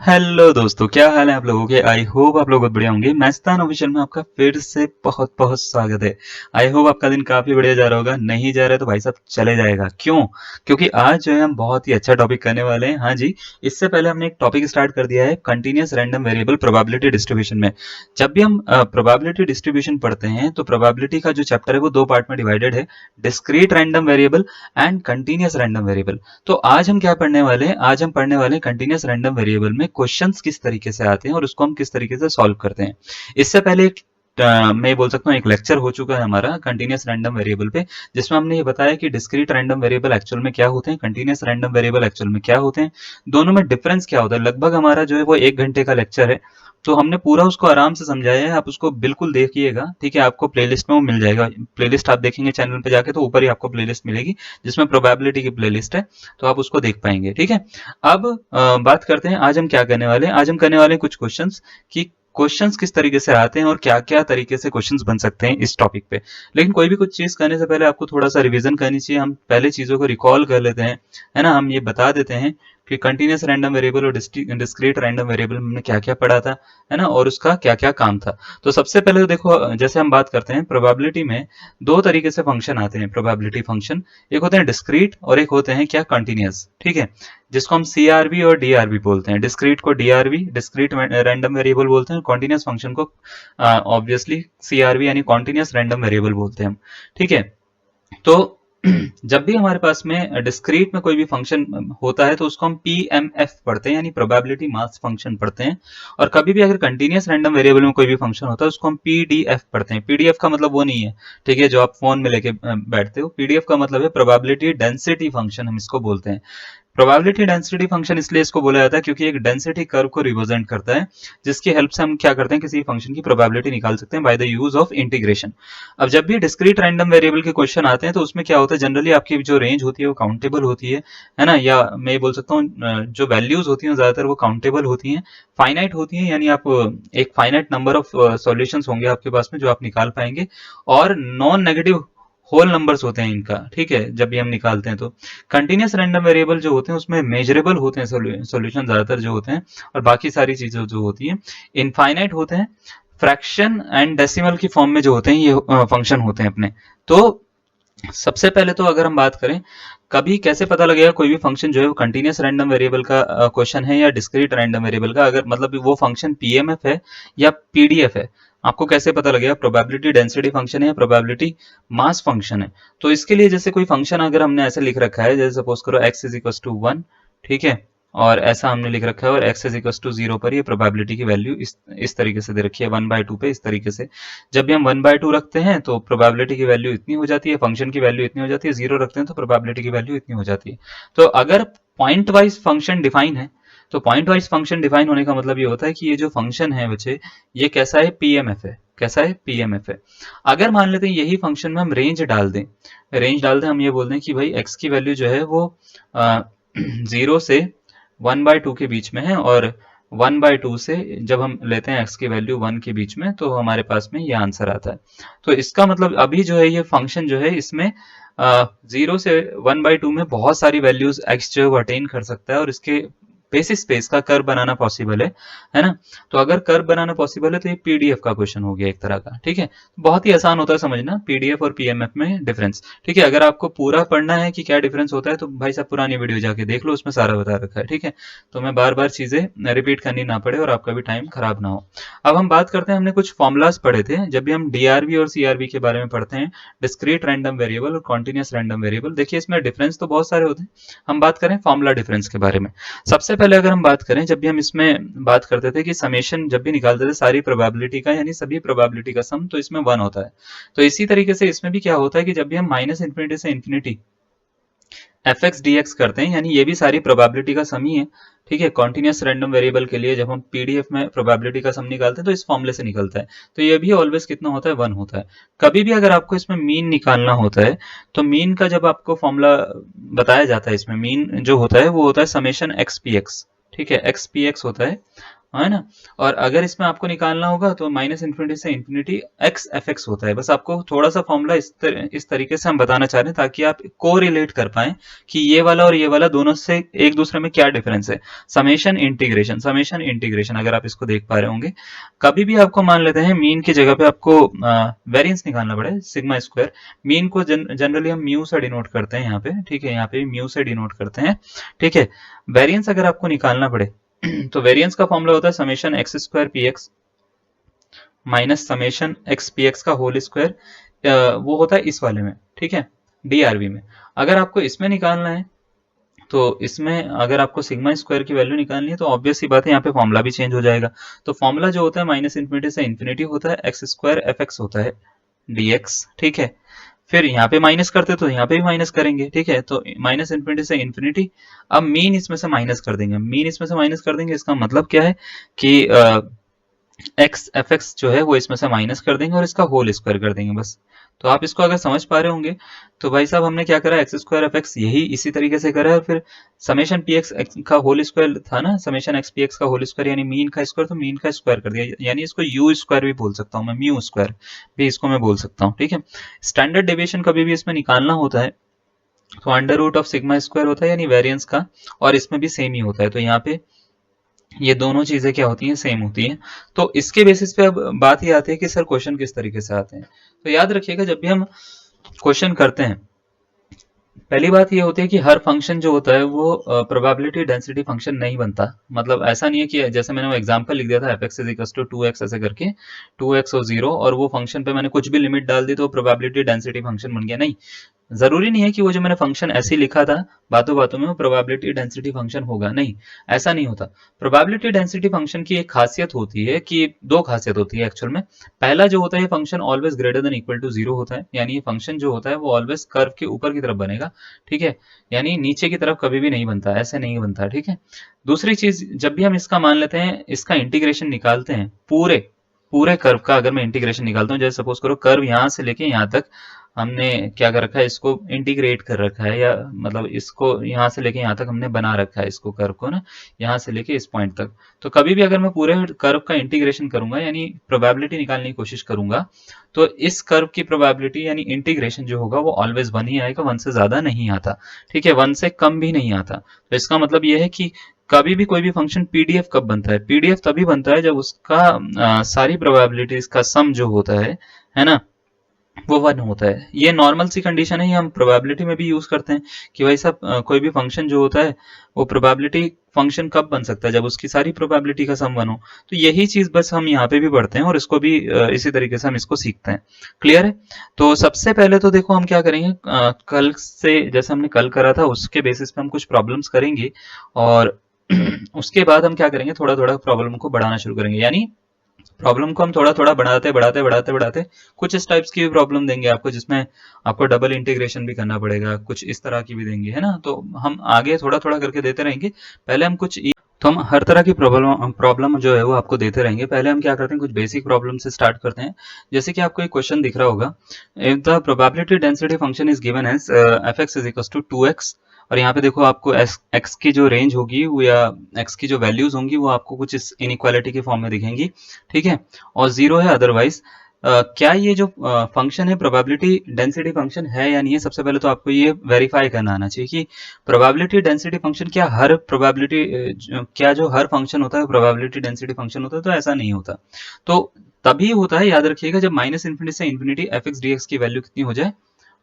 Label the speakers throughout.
Speaker 1: Hello दोस्तों, क्या हाल है आप लोगों के। आई होप आप लोग बहुत बढ़िया होंगे। मैस्तान ऑफिशियल में आपका फिर से बहुत बहुत स्वागत है। आई होप आपका दिन काफी बढ़िया जा रहा होगा। नहीं जा रहा है तो भाई साहब चले जाएगा। क्यों? क्योंकि आज जो है हम बहुत ही अच्छा टॉपिक करने वाले हैं। हाँ जी, इससे पहले हमने एक टॉपिक स्टार्ट कर दिया है continuous random variable probability distribution में। जब भी हम प्रोबेबिलिटी डिस्ट्रीब्यूशन पढ़ते हैं तो प्रोबेबिलिटी का जो चैप्टर है वो दो पार्ट में डिवाइडेड है, discrete random variable and continuous random variable. तो आज हम क्या पढ़ने वाले हैं? आज हम पढ़ने वाले हैं कंटिन्यूअस रैंडम वेरिएबल में क्वेश्चंस किस तरीके से आते हैं और उसको हम किस तरीके से सॉल्व करते हैं। इससे पहले एक मैं बोल सकता हूँ एक लेक्चर हो चुका है हमारा कंटिन्यूअस रैंडम वेरिएबल पे, जिसमें हमने ये बताया कि डिस्क्रीट रैंडम वेरिएबल एक्चुअल में क्या होते हैं, कंटिन्यूअस रैंडम वेरिएबल एक्चुअल में क्या होते हैं, दोनों में डिफरेंस क्या होता है। लगभग हमारा जो है वो 1 घंटे का लेक्चर है, तो हमने पूरा उसको आराम से समझाया है। आप उसको बिल्कुल देखिएगा, ठीक है। आपको प्लेलिस्ट में वो मिल जाएगा। प्लेलिस्ट आप देखेंगे चैनल पे जाके तो ऊपर ही आपको प्लेलिस्ट मिलेगी जिसमें प्रोबेबिलिटी की प्लेलिस्ट है, तो आप उसको देख पाएंगे, ठीक है। अब बात करते हैं आज हम क्या करने वाले हैं। आज हम करने वाले हैं कुछ क्वेश्चंस कि क्वेश्चंस किस तरीके से आते हैं और क्या क्या तरीके से क्वेश्चंस बन सकते हैं इस टॉपिक पे। लेकिन कोई भी कुछ चीज करने से पहले आपको थोड़ा सा रिवीजन करनी चाहिए। हम पहले चीजों को रिकॉल कर लेते हैं, है ना। हम ये बता देते हैं कि कंटिन्यूअस रैंडम वेरिएबल और डिस्क्रीट रैंडम वेरिएबल में हमने क्या क्या पढ़ा था, है ना, और उसका क्या क्या काम था। तो सबसे पहले तो देखो, जैसे हम बात करते हैं प्रोबेबिलिटी में दो तरीके से फंक्शन आते हैं प्रोबेबिलिटी फंक्शन। एक होते हैं डिस्क्रीट और एक होते हैं क्या, कंटिन्यूअस, ठीक है, जिसको हम सीआरवी और डीआरवी बोलते हैं। डिस्क्रीट को डीआरवी डिस्क्रीट रैंडम वेरिएबल बोलते हैं, कॉन्टिन्यूअस फंक्शन को ऑब्वियसली सीआरवी यानी कॉन्टिन्यूअस रैंडम वेरिएबल बोलते हैं हम, ठीक है। तो जब भी हमारे पास में डिस्क्रीट में कोई भी फंक्शन होता है तो उसको हम पीएमएफ पढ़ते हैं यानी प्रोबेबिलिटी मास फंक्शन पढ़ते हैं। और कभी भी अगर कंटिन्यूअस रैंडम वेरिएबल में कोई भी फंक्शन होता है उसको हम पीडीएफ पढ़ते हैं। पीडीएफ का मतलब वो नहीं है, ठीक है, जो आप फोन में लेके बैठते हो। पीडीएफ का मतलब है प्रोबेबिलिटी डेंसिटी फंक्शन, हम इसको बोलते हैं। प्रोबेबिलिटी डेंसिटी फंक्शन इसलिए इसको बोला जाता है क्योंकि एक डेंसिटी कर्व को रिप्रेजेंट करता है, जिसकी हेल्प से हम क्या करते हैं, किसी फंक्शन की प्रोबेबिलिटी निकाल सकते हैं by the use of integration. अब जब भी डिस्क्रीट रैंडम वेरिएबल के क्वेश्चन आते हैं तो उसमें क्या होता है, जनरली आपकी जो रेंज होती है वो काउंटेबल होती है ना, या मैं बोल सकता हूँ जो वैल्यूज होती हैं ज्यादातर वो काउंटेबल होती हैं, फाइनाइट होती हैं, यानी आप एक फाइनाइट नंबर ऑफ सॉल्यूशंस होंगे आपके पास में जो आप निकाल पाएंगे। और नॉन नेगेटिव होल नंबर्स होते हैं इनका, ठीक है, जब भी हम निकालते हैं तो। कंटिन्यूअस रैंडम वेरिएबल जो होते हैं उसमें मेजरेबल होते हैं सॉल्यूशन ज्यादातर जो होते हैं, और बाकी सारी चीजें जो होती हैं इनफाइनाइट होते हैं। फ्रैक्शन एंड डेसिमल की फॉर्म में जो होते हैं ये फंक्शन होते हैं अपने। तो सबसे पहले तो अगर हम बात करें कभी कैसे पता लगेगा कोई भी फंक्शन जो है वो कंटिन्यूअस रैंडम वेरिएबल का क्वेश्चन है या डिस्क्रीट रैंडम वेरिएबल का, अगर मतलब वो फंक्शन पीएमएफ है या पीडीएफ है, आपको कैसे पता लगेगा? प्रोबेबिलिटी डेंसिटी फंक्शन है या प्रोबेबिलिटी मास फंक्शन है। तो इसके लिए जैसे कोई फंक्शन अगर हमने ऐसे लिख रखा है, जैसे सपोज करो x इज इक्वल टू 1, ठीक है, और ऐसा हमने लिख रखा है और x इज इक्वल टू 0 पर ये प्रोबेबिलिटी की वैल्यू इस तरीके से दे रखी है 1/2 पे, इस तरीके से। जब भी हम 1/2 रखते हैं तो प्रोबेबिलिटी की वैल्यू इतनी हो जाती है, फंक्शन की वैल्यू इतनी हो जाती है। 0 रखते हैं तो प्रोबेबिलिटी की वैल्यू इतनी हो जाती है। तो अगर पॉइंट वाइज फंक्शन डिफाइन है तो पॉइंट वाइज फंक्शन डिफाइन होने का मतलब ये होता है कि ये जो फंक्शन है बच्चे, ये कैसा है, पीएमएफ है। कैसा है? पीएमएफ है। अगर मान लेते हैं यही फंक्शन में हम रेंज डाल दें, हम ये बोल दें कि भाई x की वैल्यू जो है वो 0 से 1/2 के बीच में है, और 1/2 से जब हम लेते हैं x की वैल्यू 1 के बीच में तो हमारे पास में ये आंसर आता है। तो इसका मतलब अभी जो है ये फंक्शन जो है इसमें 0 से 1/2 में बहुत सारी वैल्यूज x जो है वो अटेन कर सकता है, और इसके बेसिस पे इसका कर्व बनाना पॉसिबल है ना। तो अगर कर्व बनाना पॉसिबल है तो ये पीडीएफ का क्वेश्चन हो गया एक तरह का, ठीक है। बहुत ही आसान होता है समझना पीडीएफ और पीएमएफ में डिफरेंस, ठीक है। अगर आपको पूरा पढ़ना है कि क्या डिफरेंस होता है तो भाई साहब पुरानी वीडियो जाके देख लो, उसमें सारा बता रखा है, ठीक है। तो मैं बार बार चीजें रिपीट करनी ना पड़े और आपका भी टाइम खराब ना हो। अब हम बात करते हैं, हमने कुछ फॉर्मुलाज पढ़े थे जब भी हम डीआरवी और सीआरवी के बारे में पढ़ते हैं, डिस्क्रीट रैंडम वेरिएबल और कॉन्टिन्यूअस रैंडम वेरिएबल। देखिए इसमें डिफरेंस तो बहुत सारे होते हैं, हम बात करें फॉर्मुला डिफरेंस के बारे में। सबसे पहले अगर हम बात करें, जब भी हम इसमें बात करते थे कि समेशन जब भी निकालते थे सारी प्रोबेबिलिटी का यानी सभी प्रोबेबिलिटी का सम, तो इसमें 1 होता है। तो इसी तरीके से इसमें भी क्या होता है कि जब भी हम माइनस इंफिनिटी से infinity F x d x करते हैं, यानी ये भी सारी प्रोबेबिलिटी का सम ही है, ठीक है। कॉन्टिन्यूअस रैंडम वेरिएबल के लिए जब हम पीडीएफ में प्रोबेबिलिटी का सम निकालते हैं तो इस फॉर्मूले से निकलता है। तो ये भी ऑलवेज कितना होता है, 1 होता है। कभी भी अगर आपको इसमें मीन निकालना होता है तो मीन का जब आपको फॉर्मूला बताया जाता है, इसमें मीन जो होता है वो होता है समेशन एक्स पी एक्स, ठीक है, एक्स पी एक्स होता है। है ना। और अगर इसमें आपको निकालना होगा तो माइनस इन्फिनिटी से इन्फिनिटी एक्स एफ एक्स होता है। बस आपको थोड़ा सा फॉर्मूला इस तरीके से हम बताना चाह रहे हैं ताकि आप को रिलेट कर पाए कि ये वाला और ये वाला दोनों से एक दूसरे में क्या डिफरेंस है। समेशन इंटीग्रेशन अगर आप इसको देख पा रहे होंगे, कभी भी आपको मान लेते हैं मीन की जगह पे आपको वेरिएंस निकालना पड़े सिग्मा स्क्वायर। मीन को जनरली हम म्यू से डिनोट करते हैं यहाँ पे, ठीक है, यहाँ पे म्यू से डिनोट करते हैं, ठीक है। वेरिएंस अगर आपको निकालना पड़े तो वेरिएंस का फॉर्मूला होता है summation x square P x minus summation x P x का होल स्क्वायर, वो होता है इस वाले में, ठीक है, डीआरवी में। अगर आपको इसमें निकालना है तो इसमें अगर आपको सिग्मा स्क्वायर की वैल्यू निकालनी है तो ऑब्वियस सी बात है यहाँ पे फॉर्मूला भी चेंज हो जाएगा। तो फॉर्मूला जो होता है माइनस इन्फिनिटी से इन्फिनिटी होता है, एक्स स्क्वायर एफ एक्स होता है डीएक्स, ठीक है। फिर यहाँ पे माइनस करते तो यहाँ पे भी माइनस करेंगे, ठीक है। तो माइनस इन्फिनिटी से इन्फिनिटी, अब मीन इसमें से माइनस कर देंगे, मीन इसमें से माइनस कर देंगे, इसका मतलब क्या है कि एक्स एफ एक्स जो है वो इसमें से माइनस कर देंगे और इसका होल स्क्वायर कर देंगे बस। तो आप इसको अगर समझ पा रहे होंगे तो भाई साहब हमने क्या करा, एक्स स्क्वायर एफ एक्स यही इसी तरीके से करा है। और फिर समेशन पी एक्स का होल स्क्वायर था ना, समेशन एक्स पी एक्स का होल स्क्वायर यानी मीन का स्क्वायर, तो मीन का स्क्वायर कर दिया, यानी इसको यू स्क्वायर भी बोल सकता हूँ मैं, म्यू स्क्वायर भी इसको मैं बोल सकता हूँ, ठीक है। स्टैंडर्ड डेविएशन कभी भी इसमें निकालना होता है तो under root of sigma square होता है यानी वेरिएंस का, और इसमें भी सेम ही होता है। तो यहाँ पे ये दोनों चीजें क्या होती हैं, सेम होती हैं। तो इसके बेसिस पे अब बात ये आती है कि सर क्वेश्चन किस तरीके से आते हैं। तो याद रखिएगा जब भी हम क्वेश्चन करते हैं, पहली बात ये होती है कि हर फंक्शन जो होता है वो प्रोबेबिलिटी डेंसिटी फंक्शन नहीं बनता। मतलब ऐसा नहीं है कि जैसे मैंने वो एग्जांपल लिख दिया था f x is equal to 2x ऐसे करके 2x और 0 और वो फंक्शन पे मैंने कुछ भी लिमिट डाल दी तो प्रोबेबिलिटी डेंसिटी फंक्शन बन गया, नहीं। जरूरी नहीं है कि वो जो मैंने फंक्शन ऐसे ही लिखा था बातों बातों में वो प्रोबेबिलिटी डेंसिटी फंक्शन होगा, नहीं, ऐसा नहीं होता। प्रोबेबिलिटी डेंसिटी फंक्शन की एक खासियत होती है कि दो खासियत होती है एक्चुअल में। पहला जो होता है ये function always greater than equal to 0 होता है, यानी ये फंक्शन जो होता है वो ऑलवेज कर्व के ऊपर की तरफ बनेगा, ठीक है, यानी नीचे की तरफ कभी भी नहीं बनता, ऐसे नहीं बनता, ठीक है। दूसरी चीज, जब भी हम इसका मान लेते हैं, इसका इंटीग्रेशन निकालते हैं, पूरे पूरे कर्व का अगर मैं इंटीग्रेशन निकालता हूँ, जैसे सपोज करो कर्व यहाँ से लेके यहाँ तक हमने क्या कर रखा है, इसको इंटीग्रेट कर रखा है, या मतलब इसको यहाँ से लेके यहाँ तक हमने बना रखा है, इसको कर्व को ना, यहाँ से लेके इस पॉइंट तक। तो कभी भी अगर मैं पूरे कर्व का इंटीग्रेशन करूंगा यानी प्रोबेबिलिटी निकालने की कोशिश करूंगा, तो इस कर्व की प्रोबेबिलिटी यानी इंटीग्रेशन जो होगा वो ऑलवेज 1 ही आएगा, 1 से ज्यादा नहीं आता, ठीक है, 1 से कम भी नहीं आता। तो इसका मतलब यह है कि कभी भी कोई भी फंक्शन पीडीएफ कब बनता है, पीडीएफ तभी बनता है जब उसका सारी प्रोबेबिलिटीज का सम जो होता है ना, वो 1 होता है। ये नॉर्मल सी कंडीशन है, ये हम प्रोबेबिलिटी में भी यूज करते हैं कि भाई साहब कोई भी फंक्शन जो होता है वो प्रोबेबिलिटी फंक्शन कब बन सकता है, जब उसकी सारी प्रोबेबिलिटी का सम 1 हो। तो यही चीज बस हम यहाँ पे भी पढ़ते हैं और इसको भी इसी तरीके से हम इसको सीखते हैं। क्लियर है। तो सबसे पहले तो देखो हम क्या करेंगे, कल से जैसे हमने कल करा था उसके बेसिस पे हम कुछ प्रॉब्लम्स करेंगे और उसके बाद हम क्या करेंगे, थोड़ा थोड़ा प्रॉब्लम को बढ़ाना शुरू करेंगे, यानी प्रॉब्लम को हम थोड़ा थोड़ा बढ़ाते बढ़ाते बढ़ाते बढ़ाते कुछ इस टाइप्स की भी प्रॉब्लम देंगे आपको जिसमें आपको डबल इंटीग्रेशन भी करना पड़ेगा, कुछ इस तरह की भी देंगे, है ना। तो हम आगे थोड़ा थोड़ा करके देते रहेंगे। पहले हम कुछ तो हम हर तरह की प्रॉब्लम जो है वो आपको देते रहेंगे। पहले हम क्या करते हैं, कुछ बेसिक प्रॉब्लम से स्टार्ट करते हैं। जैसे कि आपको एक क्वेश्चन दिख रहा होगा, if the probability density function is given as f x is equal to 2x, और यहाँ पे देखो आपको एक्स की जो रेंज होगी वो या एक्स की जो वैल्यूज होंगी वो आपको कुछ इस इनइक्वालिटी के फॉर्म में दिखेंगी, ठीक है, और 0 है अदरवाइज। क्या ये जो फंक्शन है प्रोबेबिलिटी डेंसिटी फंक्शन है या नहीं है, सबसे पहले तो आपको ये वेरीफाई करना आना चाहिए कि प्रोबेबिलिटी डेंसिटी फंक्शन क्या हर प्रोबेबिलिटी क्या जो हर फंक्शन होता है प्रोबेबिलिटी डेंसिटी फंक्शन होता है, तो ऐसा नहीं होता। तो तभी होता है, याद रखिएगा, जब माइनस इन्फिनिटी से infinity F x d x की वैल्यू कितनी हो जाए,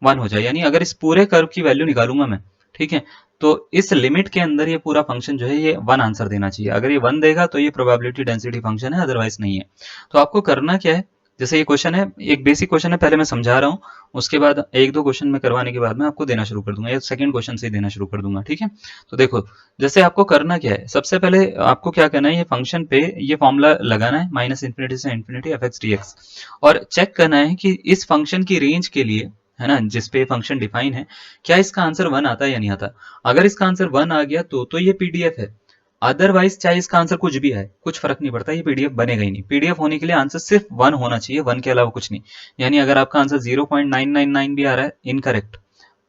Speaker 1: 1 हो जाए। यानी अगर इस पूरे कर्व की वैल्यू निकालूंगा मैं, ठीक है, तो इस लिमिट के अंदर ये पूरा फंक्शन जो है ये 1 आंसर देना चाहिए। अगर ये 1 देगा तो ये प्रोबेबिलिटी डेंसिटी फंक्शन है, अदरवाइज नहीं है। तो आपको करना क्या है, जैसे ये क्वेश्चन है, एक बेसिक क्वेश्चन है, पहले मैं समझा रहा हूँ, उसके बाद एक दो क्वेश्चन में करवाने के बाद मैं आपको देना शुरू कर दूंगा, या सेकंड क्वेश्चन से ही देना शुरू कर दूंगा, ठीक है। तो देखो, जैसे आपको करना क्या है, सबसे पहले आपको क्या करना है, ये फंक्शन पे ये फॉर्मूला लगाना है माइनस इन्फिनिटी से infinity F x d x, और चेक करना है कि इस फंक्शन की रेंज के लिए, है ना, जिसपे फंक्शन डिफाइन है, क्या इसका आंसर 1 आता है या नहीं आता। अगर इसका आंसर 1 आ गया तो ये पीडीएफ है, अदरवाइज चाहे इसका आंसर कुछ भी आए कुछ फर्क नहीं पड़ता, ये पीडीएफ बनेगा ही नहीं। पीडीएफ होने के लिए आंसर सिर्फ 1 होना चाहिए, 1 के अलावा कुछ नहीं। यानी अगर आपका आंसर 0.999 भी आ रहा है इनकरेक्ट,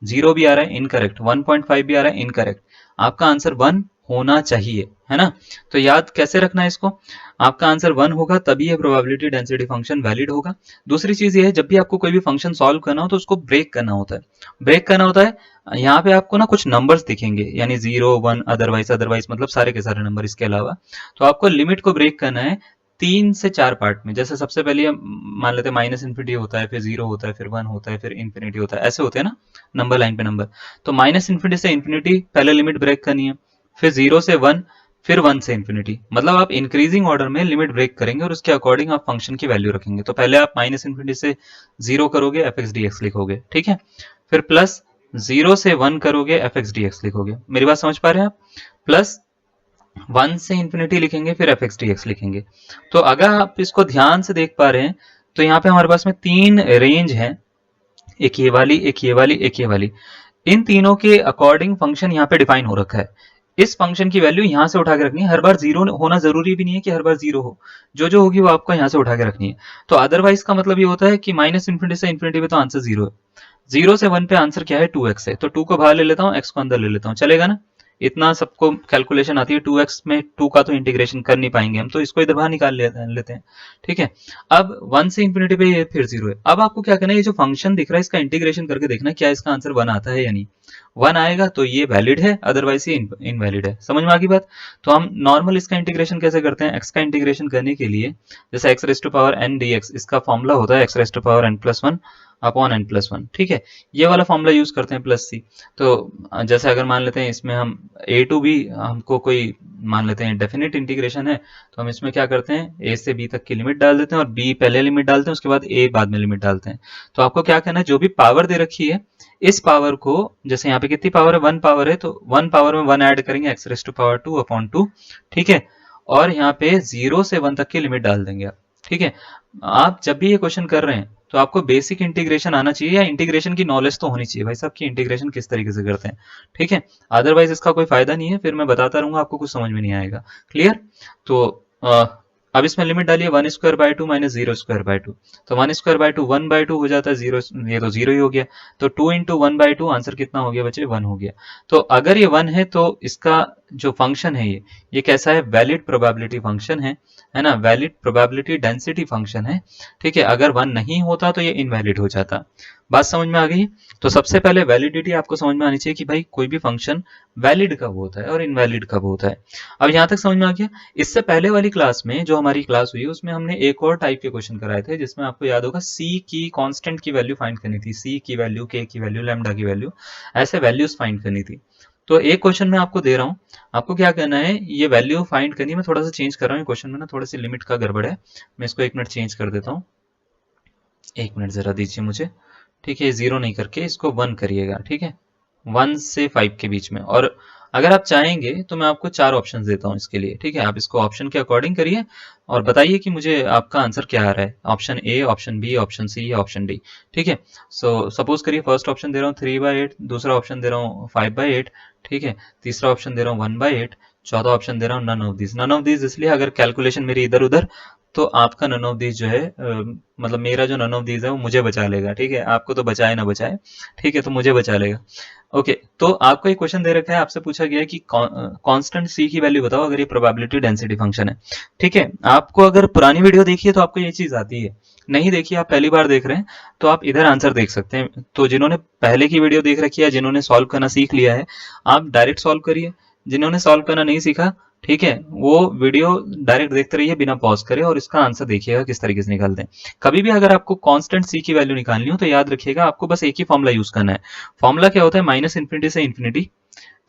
Speaker 1: 0 भी आ रहा है इनकरेक्ट, 1.5 भी आ रहा है इनकरेक्ट, आपका आंसर 1 होना चाहिए, है ना। तो याद कैसे रखना है इसको, आपका आंसर 1 होगा तभी ये प्रोबेबिलिटी डेंसिटी फंक्शन वैलिड होगा। दूसरी चीज ये है, जब भी आपको कोई भी फंक्शन सॉल्व करना हो तो उसको ब्रेक करना होता है। ब्रेक करना होता है, यहाँ पे आपको ना कुछ नंबर्स दिखेंगे, यानी 0 1 अदरवाइज, अदरवाइज मतलब सारे के सारे नंबर इसके अलावा। तो आपको लिमिट को ब्रेक करना है 3 से 4 पार्ट में। जैसे सबसे पहले हम मान लेते हैं माइनस इन्फिनिटी होता है, फिर 0 होता है, फिर 1 होता है, फिर इन्फिनिटी होता है, ऐसे होते हैं ना नंबर लाइन पे नंबर। तो माइनस इन्फिनिटी से इन्फिनिटी पहले लिमिट ब्रेक करनी है, फिर 0 से 1, फिर 1 से इन्फिनिटी। मतलब आप इंक्रीजिंग ऑर्डर में लिमिट ब्रेक करेंगे और उसके अकॉर्डिंग आप फंक्शन की वैल्यू रखेंगे। तो पहले आप माइनस इन्फिनिटी से 0 करोगे, एफ एक्स डी एक्स लिखोगे, ठीक है। फिर प्लस 0 से 1 करोगे, एफ एक्स डी एक्स लिखोगे। मेरी बात समझ पा रहे हैं आप। प्लस 1 से इन्फिनिटी लिखेंगे, फिर एफ एक्स डी एक्स लिखेंगे। तो अगर आप इसको ध्यान से देख पा रहे हैं तो यहाँ पे हमारे पास में 3 रेंज है, एक ये वाली, एक ये वाली, एक ये वाली। इन तीनों के अकॉर्डिंग फंक्शन यहाँ पे डिफाइन हो रखा है। इस फंक्शन की वैल्यू यहाँ से उठा के रखनी है, हर बार 0 होना जरूरी भी नहीं है कि हर बार 0 हो, जो जो होगी वो आपको यहाँ से उठा के रखनी है। तो अदरवाइज का मतलब ये होता है कि माइनस इन्फिनिटी से इन्फिनिटी पे तो आंसर 0 है, 0 से 1 पे आंसर क्या है, 2x है। तो 2 को बाहर ले लेता हूँ, x को अंदर ले लेता हूँ, चलेगा ना। इतना सबको कैलकुलेशन आती है। 2x में 2 का तो इंटीग्रेशन कर नहीं पाएंगे हम, तो इसको इधर बाहर निकाल लेते हैं, ठीक है। अब 1 से इंफिनिटी पे ये फिर 0 है। अब आपको क्या करना है, ये जो फंक्शन दिख रहा है इसका इंटीग्रेशन करके देखना क्या इसका आंसर 1 आता है या नहीं। 1 आएगा तो ये वैलिड है, अदरवाइज ये इनवैलिड है। समझ में आ गई बात। तो हम नॉर्मल इसका इंटीग्रेशन कैसे करते हैं, x का इंटीग्रेशन करने के लिए जैसे x raise to power n dx, इसका फॉर्मूला होता है x raise to power n plus 1 upon n plus 1, ठीक है। ये वाला फॉर्मूला यूज करते हैं प्लस सी। तो जैसे अगर मान लेते हैं इसमें हम a टू b, हमको कोई मान लेते हैं डेफिनेट इंटीग्रेशन है, तो हम इसमें क्या करते हैं, a से b तक की लिमिट डाल देते हैं और b पहले लिमिट डालते हैं, उसके बाद a बाद में लिमिट डालते हैं। तो आपको क्या करना है, जो भी पावर दे रखी है इस पावर को, जैसे यहाँ पे कितनी पावर है, 1 पावर है, तो 1 पावर में 1 ऐड करेंगे, x raise to power 2 upon 2, ठीक है। और यहाँ पे 0 से 1 तक की लिमिट डाल देंगे आप, ठीक है। आप जब भी ये क्वेश्चन कर रहे हैं तो आपको बेसिक इंटीग्रेशन आना चाहिए, या इंटीग्रेशन की नॉलेज तो होनी चाहिए भाई साहब कि इंटीग्रेशन किस तरीके से करते हैं, ठीक है। अदरवाइज इसका कोई फायदा नहीं है, फिर मैं बताता रहूंगा, आपको कुछ समझ में नहीं आएगा। क्लियर। तो अब इसमें लिमिट डालिए 1² बाई 2 माइनस 0² बाई 2। तो 1² बाई 2 1/2 हो जाता है, 0 ये तो 0 ही हो गया। तो 2 इंटू 1/2 आंसर कितना हो गया बच्चे, 1 हो गया। तो अगर ये 1 है तो इसका जो फंक्शन है ये कैसा है, वैलिड प्रोबेबिलिटी फंक्शन है ना, वैलिड प्रोबेबिलिटी डेंसिटी फंक्शन है, ठीक है। अगर 1 नहीं होता तो ये इनवैलिड हो जाता। बात समझ में आ गई। तो सबसे पहले वैलिडिटी आपको समझ में आनी चाहिए कि भाई कोई भी फंक्शन वैलिड कब होता है और इनवैलिड कब होता है। अब यहां तक समझ में आ गया। इससे पहले वाली क्लास में जो हमारी क्लास हुई उसमें हमने एक और टाइप के क्वेश्चन कराए थे, जिसमें आपको याद होगा सी की कांस्टेंट की वैल्यू फाइंड करनी थी, सी की वैल्यू, के की वैल्यू, लैम्डा की वैल्यू, ऐसे वैल्यूज फाइंड करनी थी। तो एक क्वेश्चन मैं आपको दे रहा हूँ, आपको क्या करना है, ये वैल्यू फाइंड करनी है। मैं थोड़ा सा चेंज कर रहा हूँ क्वेश्चन में ना, थोड़ी सी लिमिट का गड़बड़ है, मैं इसको 1 मिनट चेंज कर देता हूँ। 1 मिनट जरा दीजिए मुझे, ठीक है। 0 नहीं करके इसको 1 करिएगा, ठीक है, 1 से 5 के बीच में। और अगर आप चाहेंगे तो मैं आपको 4 ऑप्शन देता हूँ इसके लिए, ठीक है। आप इसको ऑप्शन के अकॉर्डिंग करिए और बताइए कि मुझे आपका आंसर क्या आ रहा है, option A, option B, option C या ऑप्शन डी, ठीक है। सो सपोज करिए फर्स्ट ऑप्शन दे रहा हूँ 3/8, दूसरा ऑप्शन दे रहा हूँ 5/8, ठीक है, तीसरा ऑप्शन दे रहा हूँ 1/8, चौथा ऑप्शन दे रहा हूँ none of this. None of this इसलिए अगर कैलकुलेशन मेरी इधर उधर तो आपका नन ऑफ दिस जो है मतलब मेरा जो नन ऑफ दिस है वो मुझे बचा लेगा, ठीक है। आपको तो बचाए ना बचाए, ठीक है, तो मुझे बचा लेगा। ओके, तो आपको एक क्वेश्चन दे रखा है, आपसे पूछा गया है कि कांस्टेंट सी की वैल्यू बताओ अगर ये प्रोबेबिलिटी डेंसिटी फंक्शन है, ठीक है। आपको अगर पुरानी वीडियो देखी है तो आपको ये चीज आती है, नहीं देखी आप पहली बार देख रहे हैं तो आप इधर आंसर देख सकते हैं। तो जिन्होंने पहले की वीडियो देख रखी है, जिन्होंने सॉल्व करना सीख लिया है, आप डायरेक्ट सॉल्व करिए। जिन्होंने सॉल्व करना नहीं सीखा, ठीक है, वो वीडियो डायरेक्ट देखते रहिए बिना पॉज करे और इसका आंसर देखिएगा किस तरीके से निकालते हैं। कभी भी अगर आपको कांस्टेंट सी की वैल्यू निकालनी हो तो याद रखिएगा आपको बस एक ही फॉर्मूला यूज करना है। फॉर्मूला क्या होता है, माइनस इन्फिनिटी से इन्फिनिटी।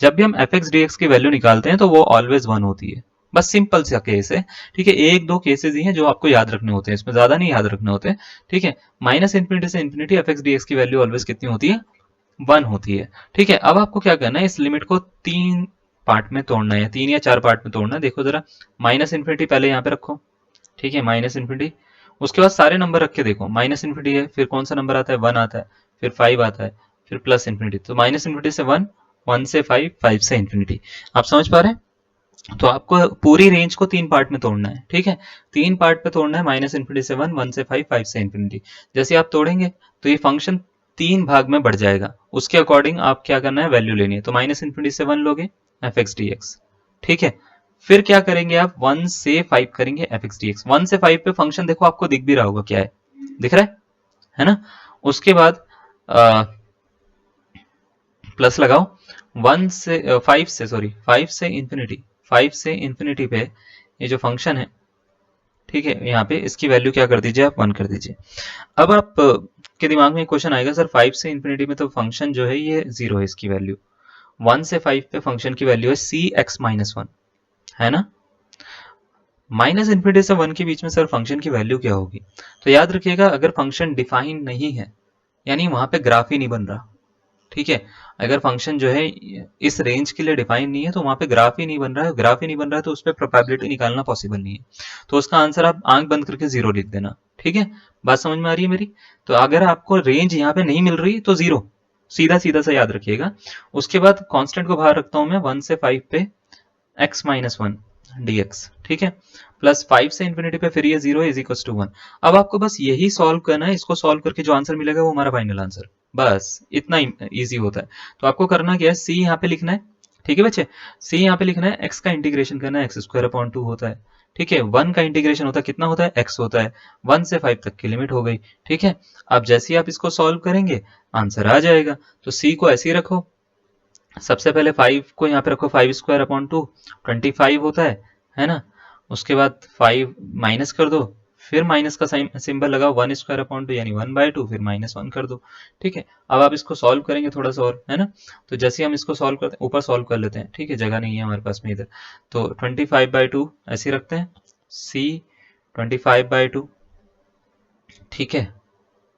Speaker 1: जब भी हम एफ एक्स डी एक्स की वैल्यू निकालते हैं तो वो ऑलवेज 1 होती है। बस सिंपल सा केस है, ठीक है। एक दो केसेस ही हैं जो आपको याद रखने होते हैं, इसमें ज्यादा नहीं याद रखने होते, ठीक है। माइनस इन्फिनिटी से infinity F x d x की वैल्यू ऑलवेज कितनी होती है, 1 होती है, ठीक है। अब आपको क्या करना है, इस लिमिट को 3 पार्ट में तोड़ना है, 3 या 4 पार्ट में तोड़ना है। देखो जरा, माइनस इन्फिनिटी पहले यहाँ पे रखो, ठीक है, माइनस इन्फिनिटी। उसके बाद सारे नंबर रख के देखो, माइनस इन्फिनिटी है, फिर कौन सा नंबर आता है, 1 आता है, फिर 5 आता है, फिर प्लस इन्फिनिटी। तो माइनस इन्फिनिटी से 1, 1 से 5, 5 से इन्फिनिटी। आप समझ पा रहे हैं। तो आपको पूरी रेंज को 3 पार्ट में तोड़ना है, ठीक है। 3 पार्ट पे तोड़ना है, माइनस इन्फिनिटी से 1, 1 से 5, 5 से इन्फिनिटी। जैसे आप तोड़ेंगे तो ये फंक्शन 3 भाग में बढ़ जाएगा, उसके अकॉर्डिंग आप क्या करना है, वैल्यू लेनी है। तो माइनस इन्फिनिटी से 1 लोगे, एफ एक्स डी एक्स, ठीक है। फिर क्या करेंगे आप, 1 से 5 करेंगे एफ एक्स डी एक्स। 1 से 5 पे फंक्शन देखो आपको दिख भी रहा होगा क्या दिख रहा है ना। उसके बाद प्लस लगाओ, 1 से 5 से, सॉरी 5 से इंफिनिटी, 5 से इंफिनिटी पे ये जो फंक्शन है, ठीक है, यहाँ पे इसकी वैल्यू क्या कर दीजिए आप, 1 कर दीजिए। अब आप के दिमाग में एक क्वेश्चन आएगा, सर 5 से इंफिनिटी में तो फंक्शन जो है ये 0 है, इसकी वैल्यू 1 से 5 पे फंक्शन की वैल्यू है सी एक्स माइनस 1, है ना। माइनस इन्फिनिटी से 1 के बीच में सर फंक्शन की वैल्यू क्या होगी। तो याद रखिएगा, अगर फंक्शन डिफाइन नहीं है यानी वहां पे ग्राफ ही नहीं बन रहा, ठीक है। अगर फंक्शन जो है इस रेंज के लिए डिफाइन नहीं है तो वहां पे ग्राफ ही नहीं बन रहा है, ग्राफ ही नहीं बन रहा है तो उस पर प्रोबेबिलिटी निकालना पॉसिबल नहीं है। तो उसका आंसर आप आंख बंद करके 0 लिख देना, ठीक है। बात समझ में आ रही है मेरी। तो अगर आपको रेंज यहाँ पे नहीं मिल रही तो 0 सीधा सीधा सा याद रखिएगा। उसके बाद कांस्टेंट को बाहर रखता हूं मैं 1 से 5 पे x माइनस 1 dx, ठीक है, प्लस 5 से इंफिनिटी पे फिर ये 0 इज इक्वल टू 1। अब आपको बस यही सॉल्व करना है, इसको सॉल्व करके जो आंसर मिलेगा वो हमारा फाइनल आंसर, बस इतना इजी होता है। तो आपको करना क्या है, c यहाँ पे लिखना है, ठीक है बच्चे, c यहाँ पे लिखना है, x का इंटीग्रेशन करना है, एक्स स्क्वायर अपॉन 2 होता है, ठीक है। 1 का इंटीग्रेशन होता है, कितना होता है, x होता है, 1 से 5 तक की लिमिट हो गई, ठीक है। अब जैसे ही आप इसको सॉल्व करेंगे आंसर आ जाएगा। तो c को ऐसे ही रखो, सबसे पहले 5 को यहाँ पे रखो, 5 स्क्वायर अपॉन 2 25 होता है ना। उसके बाद 5 माइनस कर दो, फिर माइनस का सिंबल लगाओ, 1 स्क्वायर अपॉन 2 यानी 1/2, फिर -1 कर दो, ठीक है। अब आप इसको सॉल्व करेंगे थोड़ा सा और, है ना। तो जैसे हम इसको सॉल्व करते हैं, ऊपर सॉल्व कर लेते हैं, ठीक है, जगह नहीं है हमारे पास में इधर। तो 25/2 ऐसे रखते हैं, c 25/2, ठीक है,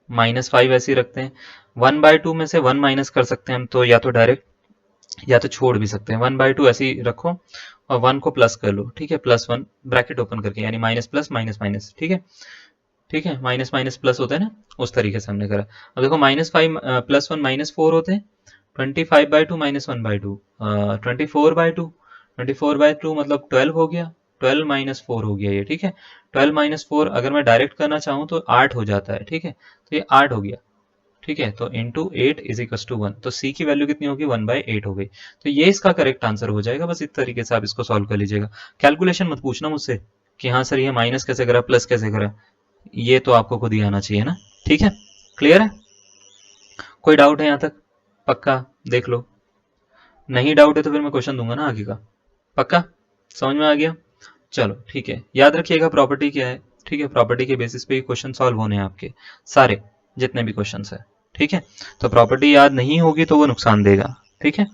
Speaker 1: -5 ऐसे रखते हैं। 1/2 में से 1 माइनस कर सकते हैं हम, तो या तो डायरेक्ट या तो छोड़ भी सकते हैं। 1/2 ऐसे ही रखो और 1 को प्लस कर लो, ठीक है, +1 ब्रैकेट ओपन करके, यानी माइनस प्लस माइनस माइनस, ठीक है, ठीक है, माइनस माइनस प्लस होता है ना, उस तरीके से हमने करा। अब देखो -5 +1 -4 होते हैं, 25/2 -1/2 24/2, 24/2 मतलब 12 हो गया, 12 -4 हो गया ये, ठीक है। 12 -4 अगर मैं डायरेक्ट करना चाहूँ तो 8 हो जाता है, ठीक है, तो ये 8 हो गया, ठीक है। तो इंटू 8 इज इक्वल टू 1, तो c की वैल्यू कितनी होगी, 1/8 हो गई। तो ये इसका करेक्ट आंसर हो जाएगा। बस इस तरीके से आप इसको सॉल्व कर लीजिएगा। कैलकुलेशन मत पूछना मुझसे कि हाँ सर ये माइनस कैसे करा, प्लस कैसे करा, ये तो आपको खुद ही आना चाहिए ना, ठीक है। क्लियर है, कोई डाउट है यहाँ तक, पक्का देख लो, नहीं डाउट है तो फिर मैं क्वेश्चन दूंगा ना आगे का, पक्का समझ में आ गया। चलो ठीक है, याद रखिएगा प्रॉपर्टी क्या है, ठीक है, प्रॉपर्टी के बेसिस पे क्वेश्चन सॉल्व होने हैं आपके सारे, जितने भी क्वेश्चंस है, ठीक है। तो प्रॉपर्टी याद नहीं होगी तो वो नुकसान देगा, ठीक है,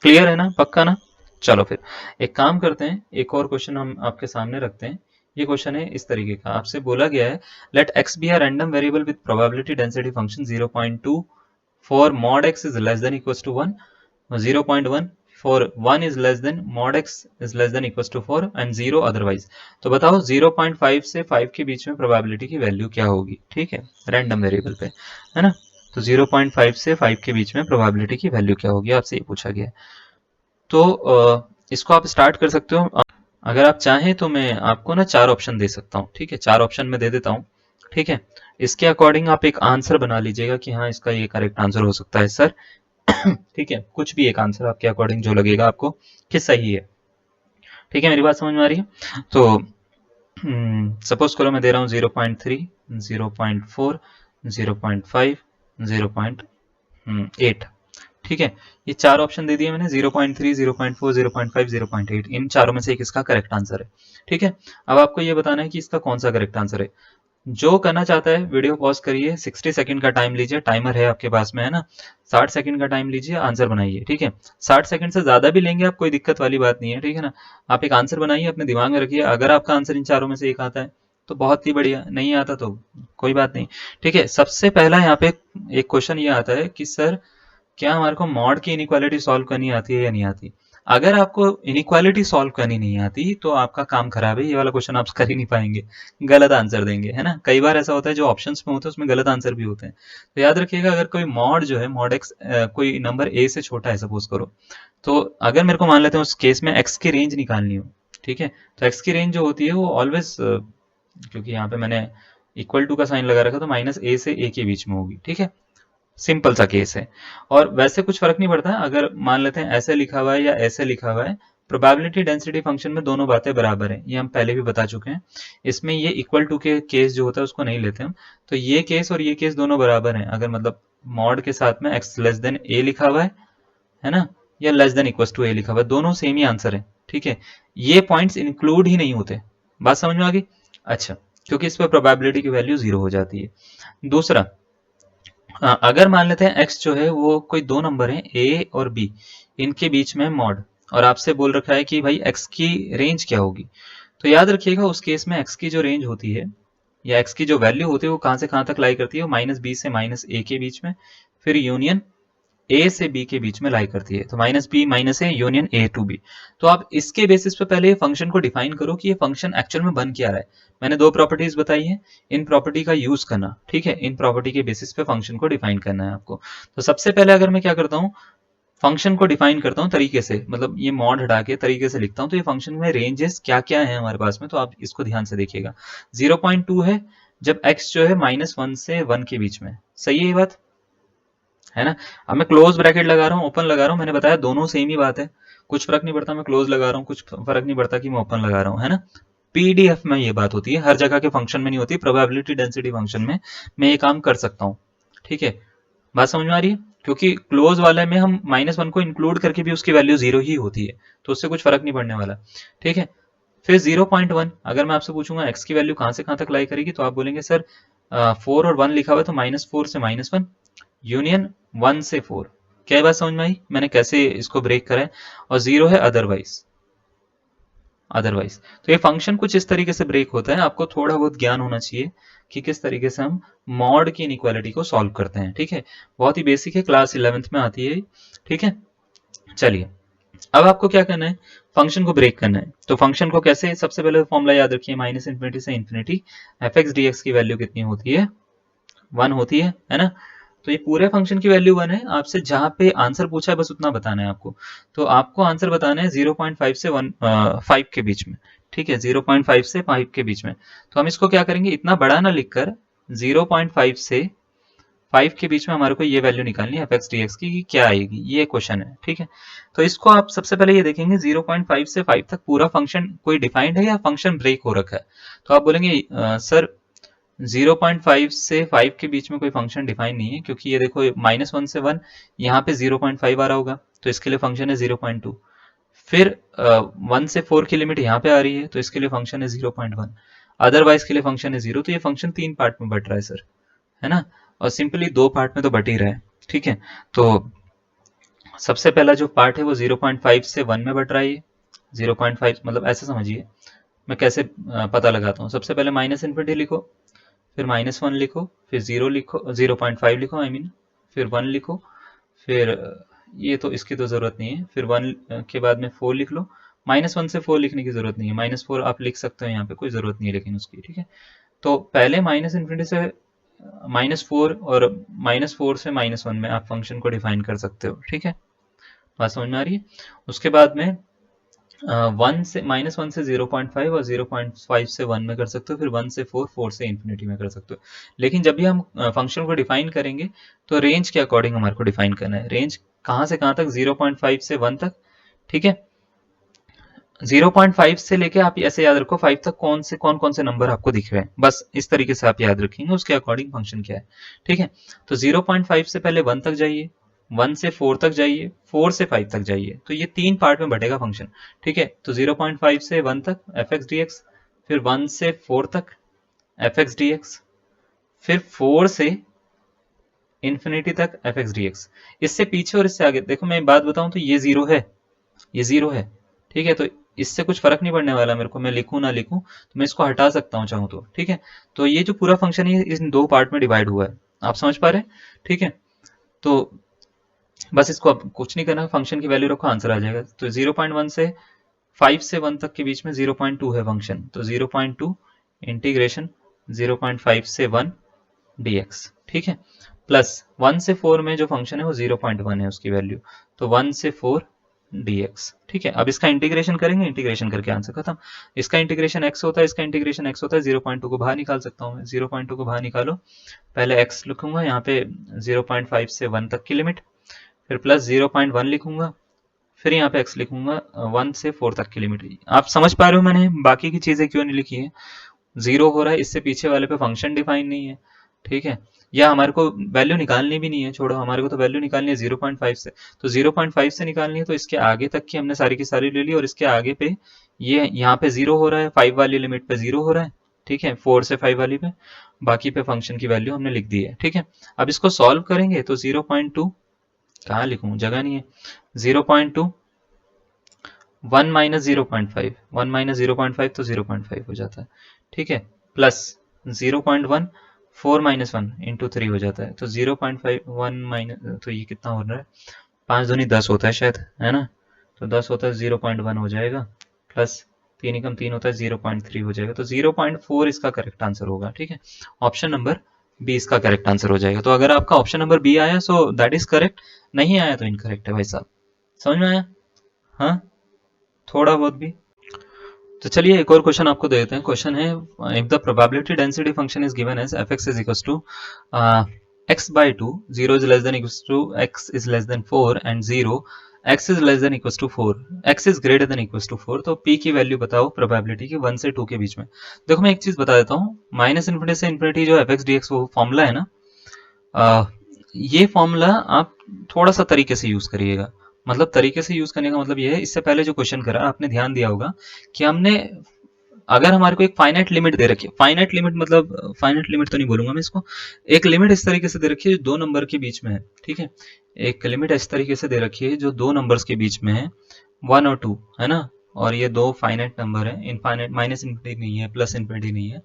Speaker 1: क्लियर है ना, पक्का ना। चलो फिर एक काम करते हैं, एक और क्वेश्चन हम आपके सामने रखते हैं। ये क्वेश्चन है इस तरीके का, आपसे बोला गया है let x be a random variable with probability density function 0.2 for mod x is less than equals to 1, 0.1 for 1 is less than mod x is less than equals to 4 and 0 otherwise। तो बताओ 0.5 से 5 के बीच में probability की value क्या होगी, ठीक है, रैंडम वेरिएबल पे, है ना। तो 0.5 से 5 के बीच में प्रोबेबिलिटी की वैल्यू क्या होगी, आपसे ये पूछा गया है। तो इसको आप स्टार्ट कर सकते हो। अगर आप चाहें तो मैं आपको ना 4 ऑप्शन दे सकता हूँ, ठीक है, 4 ऑप्शन में दे देता हूँ, ठीक है। इसके अकॉर्डिंग आप एक आंसर बना लीजिएगा कि हाँ इसका ये करेक्ट आंसर हो सकता है सर, ठीक है, कुछ भी एक आंसर आपके अकॉर्डिंग जो लगेगा आपको कि सही है, ठीक है, मेरी बात समझ में आ रही है। तो सपोज करो मैं दे रहा हूँ 0.3, 0.4, 0.5, 0.8, ठीक है, ये 4 ऑप्शन दे दिए मैंने, 0.3, 0.4, 0.5, 0.8, इन चारों में से एक इसका करेक्ट आंसर है, ठीक है। अब आपको ये बताना है कि इसका कौन सा करेक्ट आंसर है। जो करना चाहता है वीडियो पॉज करिए, 60 सेकंड का टाइम लीजिए, टाइमर है आपके पास में, है ना, 60 सेकंड का टाइम लीजिए, आंसर बनाइए, ठीक है। 60 सेकंड से ज्यादा भी लेंगे आप, कोई दिक्कत वाली बात नहीं है, ठीक है ना। आप एक आंसर बनाइए, अपने दिमाग में रखिए, अगर आपका आंसर इन चारों में से एक आता है तो बहुत ही बढ़िया, नहीं आता तो कोई बात नहीं, ठीक है। सबसे पहला यहाँ पे एक क्वेश्चन ये आता है कि सर क्या हमारे को मॉड की इनइक्वालिटी सॉल्व करनी आती है या नहीं आती। अगर आपको इनइक्वालिटी सॉल्व करनी नहीं आती तो आपका काम खराब है, ये वाला क्वेश्चन आप कर ही नहीं पाएंगे, गलत आंसर देंगे, है ना। कई बार ऐसा होता है जो ऑप्शंस में होते हैं उसमें गलत आंसर भी होते हैं। तो याद रखिएगा, अगर कोई मॉड जो है, मॉड एक्स कोई नंबर ए से छोटा है सपोज करो, तो अगर मेरे को मान लेते हैं उस केस में एक्स की रेंज निकालनी हो, ठीक है, तो एक्स की रेंज जो होती है वो ऑलवेज, क्योंकि यहाँ पे मैंने इक्वल टू का साइन लगा रखा तो माइनस ए से ए के बीच में होगी, ठीक है, सिंपल सा केस है। और वैसे कुछ फर्क नहीं पड़ता है, अगर मान लेते हैं ऐसे लिखा हुआ है या ऐसे लिखा हुआ है, प्रोबेबिलिटी डेंसिटी फंक्शन में दोनों बातें बराबर हैं, ये हम पहले भी बता चुके हैं। इसमें ये इक्वल टू के केस जो होता है उसको नहीं लेते हम, तो ये केस और ये केस दोनों बराबर हैं। अगर मतलब मॉड के साथ में x लेस देन a लिखा हुआ है ना, या less than equal to a लिखा हुआ है, दोनों सेम ही आंसर है। ठीक है, ये पॉइंट्स इंक्लूड ही नहीं होते। बात समझ में आ गई? अच्छा, क्योंकि इस पर प्रोबेबिलिटी की वैल्यू 0 हो जाती है। दूसरा, अगर मान लेते हैं x जो है वो कोई दो नंबर है a और b, इनके बीच में मॉड, और आपसे बोल रखा है कि भाई x की रेंज क्या होगी, तो याद रखिएगा उस केस में x की जो रेंज होती है या x की जो वैल्यू होती है वो कहां से कहां तक लाई करती है, वो -b से -a के बीच में, फिर यूनियन a से b के बीच में लाई करती है। तो -b -a union a to b। तो आप इसके बेसिस पे पहले फंक्शन को डिफाइन करो कि ये फंक्शन एक्चुअल में बन क्या रहा है। मैंने दो प्रॉपर्टीज बताई है, इन प्रॉपर्टी का यूज करना। ठीक है, इन प्रॉपर्टी के बेसिस पे फंक्शन को डिफाइन करना है आपको। तो सबसे पहले अगर मैं क्या करता हूँ, फंक्शन को डिफाइन करता हूँ तरीके से, मतलब ये मॉड हटा के तरीके से लिखता हूँ। तो ये फंक्शन में रेंजेस क्या क्या है हमारे पास में, तो आप इसको ध्यान से देखिएगा। 0.2 है जब x जो है -1 से 1 के बीच में। सही है ये बात, है ना? अब मैं क्लोज ब्रैकेट लगा रहा हूँ, ओपन लगा रहा हूँ, मैंने बताया दोनों सेम ही बात है, कुछ फर्क नहीं पड़ता मैं क्लोज लगा रहा हूँ, कुछ फर्क नहीं पड़ता कि मैं ओपन लगा रहा हूँ, है ना? पीडीएफ में ये बात होती है, हर जगह के फंक्शन में नहीं होती। प्रोबेबिलिटी डेंसिटी फंक्शन में मैं ये काम कर सकता हूँ। ठीक है, बात समझ में आ रही है? क्योंकि क्लोज वाले में हम -1 को इंक्लूड करके भी उसकी वैल्यू 0 ही होती है, तो उससे कुछ फर्क नहीं पड़ने वाला। ठीक है, फिर 0.1, अगर मैं आपसे पूछूंगा x की वैल्यू कहां से कहां तक लाई करेगी, तो आप बोलेंगे सर 4 और 1 लिखा हुआ है तो -4 से -1 यूनियन 1 से 4। क्या बात समझ में आई मैंने कैसे इसको ब्रेक करा है? और 0 है अदरवाइज। तो ये फंक्शन कुछ इस तरीके से ब्रेक होता है, आपको थोड़ा बहुत ज्ञान होना चाहिए कि किस तरीके से हम मॉड की इनइक्वालिटी को सॉल्व करते हैं। ठीक है, बहुत ही बेसिक है, क्लास 11th में आती है। ठीक है, चलिए अब आपको क्या करना है, फंक्शन को ब्रेक करना है। तो फंक्शन को कैसे, सबसे पहले फॉर्मूला याद रखिए, -∞ से infinity F x d x की वैल्यू कितनी होती है, 1 होती है ना? तो ये पूरे फंक्शन की वैल्यू 1 है। आपसे जहां पे आंसर पूछा है बस उतना बताना है आपको। तो आपको आंसर बताना है 0.5 से 5 के बीच में। ठीक है, 0.5 से 5 के बीच में। तो हम इसको क्या करेंगे, इतना बड़ा ना लिखकर 0.5 से 5 के बीच में हमारे को ये वैल्यू निकालनी है एफ एक्स डी एक्स की, क्या आएगी, ये क्वेश्चन है। ठीक है, तो इसको आप सबसे पहले ये देखेंगे 0.5 से 5 तक पूरा फंक्शन कोई डिफाइंड है या फंक्शन ब्रेक हो रखा है। तो आप बोलेंगे सर 0.5 से 5 के बीच में कोई फंक्शन डिफाइन नहीं है, क्योंकि ये देखो -1 से 1 यहाँ पे 0.5 आ रहा होगा, तो इसके लिए फंक्शन है 0.2। फिर 1 से 4 की लिमिट यहाँ पे आ रही है, तो इसके लिए फंक्शन है 0.1। अदरवाइज के लिए फंक्शन है 0। तो ये फंक्शन 3 पार्ट में बट रहा है सर, है ना? और सिंपली 2 पार्ट में तो बट ही रहा है। ठीक है, तो सबसे पहला जो पार्ट है वो 0.5 से 1 में बट रहा है। 0.5 मतलब ऐसे समझिए, मैं कैसे पता लगाता हूँ। सबसे पहले -∞ लिखो, फिर -1 लिखो, फिर 0 लिखो, 0.5 लिखो आई मीन, फिर 1 लिखो, फिर ये तो इसकी तो ज़रूरत नहीं है, फिर 1 के बाद में 4 लिख लो। -1 से 4 लिखने की ज़रूरत नहीं है, -4 आप लिख सकते हो, यहाँ पे कोई ज़रूरत नहीं है लेकिन उसकी। ठीक है, तो पहले -∞ से -4 और -4 से -1 में आप फंक्शन को डिफाइन कर सकते हो। ठीक है, बात समझ में आ रही है? उसके बाद में 1 से -1 से 0.5 और 0.5 से 1 में कर सकते हो, फिर 1 से 4, 4 से इन्फिनिटी में कर सकते हो। लेकिन जब भी हम फंक्शन को डिफाइन करेंगे तो रेंज के अकॉर्डिंग हमारे को डिफाइन करना है। रेंज कहाँ से कहाँ तक, 0.5 से 1 तक। ठीक है, 0.5 से लेके आप ऐसे याद रखो 5 तक कौन कौन से नंबर आपको दिख रहे हैं, बस इस तरीके से आप याद रखेंगे, उसके अकॉर्डिंग फंक्शन क्या है। ठीक है, तो 0.5 से पहले 1 तक जाइए, 1 से 4 तक जाइए, 4 से 5 तक जाइए, तो ये 3 पार्ट में बटेगा फंक्शन। ठीक है, तो 0.5 से 1 तक एफ एक्स डी एक्स, फिर 1 से 4 तक एफ एक्स डी एक्स, फिर 4 से इन्फिनिटी तक एफ एक्स डी एक्स। इससे पीछे और इससे आगे देखो, मैं बात बताऊं तो ये 0 है, ये 0 है। ठीक है, तो इससे कुछ फर्क नहीं पड़ने वाला मेरे को, मैं लिखूं ना लिखूं, तो मैं इसको हटा सकता हूं चाहूं तो। ठीक है, तो ये जो पूरा फंक्शन है इन 2 पार्ट में डिवाइड हुआ है, आप समझ पा रहे हैं? ठीक है, तो बस इसको अब कुछ नहीं करना, फंक्शन की वैल्यू रखो, आंसर आ जाएगा। तो 0.1 से 5 से 1 तक के बीच में 0.2 है फंक्शन, तो 0.2 इंटीग्रेशन 0.5 से 1 dx। ठीक है, प्लस 1 से 4 में जो फंक्शन है वो 0.1 है उसकी वैल्यू, तो 1 से 4 dx। ठीक है, अब इसका इंटीग्रेशन करेंगे, इंटीग्रेशन करके आंसर खत्म। इसका इंटीग्रेशन x होता है, इसका इंटीग्रेशन x होता है, 0.2 को बाहर निकाल सकता हूँ मैं। 0.2 को बाहर निकालो, पहले x लिखूंगा यहाँ पे 0.5 से 1 तक की लिमिट, फिर प्लस 0.1 लिखूंगा, फिर यहाँ पे x लिखूंगा 1 से 4 तक की लिमिट। आप समझ पा रहे हो मैंने बाकी की चीजें क्यों नहीं लिखी है? 0 हो रहा है, इससे पीछे वाले पे फंक्शन डिफाइन नहीं है, ठीक है, या हमारे को वैल्यू निकालनी भी नहीं है, छोड़ो, हमारे को तो वैल्यू निकालनी है 0.5 से, तो 0.5 से निकालनी है तो इसके आगे तक की हमने सारी की सारी ले ली, और इसके आगे पे ये यहाँ पे 0 हो रहा है, 5 वाली लिमिट पे 0 हो रहा है, ठीक है, 4 से 5 वाली पे, बाकी पे फंक्शन की वैल्यू हमने लिख दी है, ठीक है। अब इसको सॉल्व करेंगे तो 0.2 कहाँ लिखूं, जगह नहीं है, 0.2 1 माइनस 0.5, 1 माइनस 0.5 तो 0.5 हो जाता है, ठीक है, प्लस 0.1 4 माइनस 1 इंटू 3 हो जाता है, तो 0.5 1 माइनस, तो ये कितना हो रहा है, 5 दूनी 10 होता है शायद, है ना, तो 10 होता है 0.1 हो जाएगा, प्लस 3 एकम 3 होता है 0.3 हो जाएगा, तो 0.4 इसका करेक्ट आंसर होगा, ठीक है, ऑप्शन नंबर बी इसका करेक्ट आंसर हो जाएगा। तो अगर आपका ऑप्शन नंबर बी आया सो दैट इज करेक्ट, नहीं आया तो इनकरेक्ट है भाई साहब, समझ में आया? हाँ, थोड़ा बहुत भी। तो चलिए एक और क्वेश्चन आपको दे देते हैं। क्वेश्चन है, if the probability density function is given as f x is equal to x by 2, 0 is less than equals to x is less than 4 and 0 x is less than equals to 4, x is greater than equals to 4, तो p की value बताओ probability की 1 से 2 के बीच में। देखो मैं एक चीज बता देता हूँ, माइनस इन्फिनिटी से इन्फिनिटी जो एफ एक्स डी एक्स वो फॉर्मूला है ना, ये फॉर्मूला आप थोड़ा सा तरीके से यूज करिएगा। मतलब तरीके से यूज करने का मतलब ये है, इससे पहले जो क्वेश्चन करा आपने ध्यान दिया होगा कि हमने, अगर हमारे को एक फाइनाइट लिमिट दे रखी है, फाइनाइट लिमिट मतलब फाइनाइट लिमिट तो नहीं बोलूंगा मैं इसको, एक लिमिट इस तरीके से दे रखी है जो दो नंबर के बीच में है, ठीक है, एक लिमिट इस तरीके से दे रखी है जो दो नंबर्स के बीच में है, 1 और 2, है ना, और ये दो फाइनाइट नंबर है, इनफाइनाइट, माइनस इन्फिनिटी नहीं है, प्लस इन्फिनिटी नहीं है,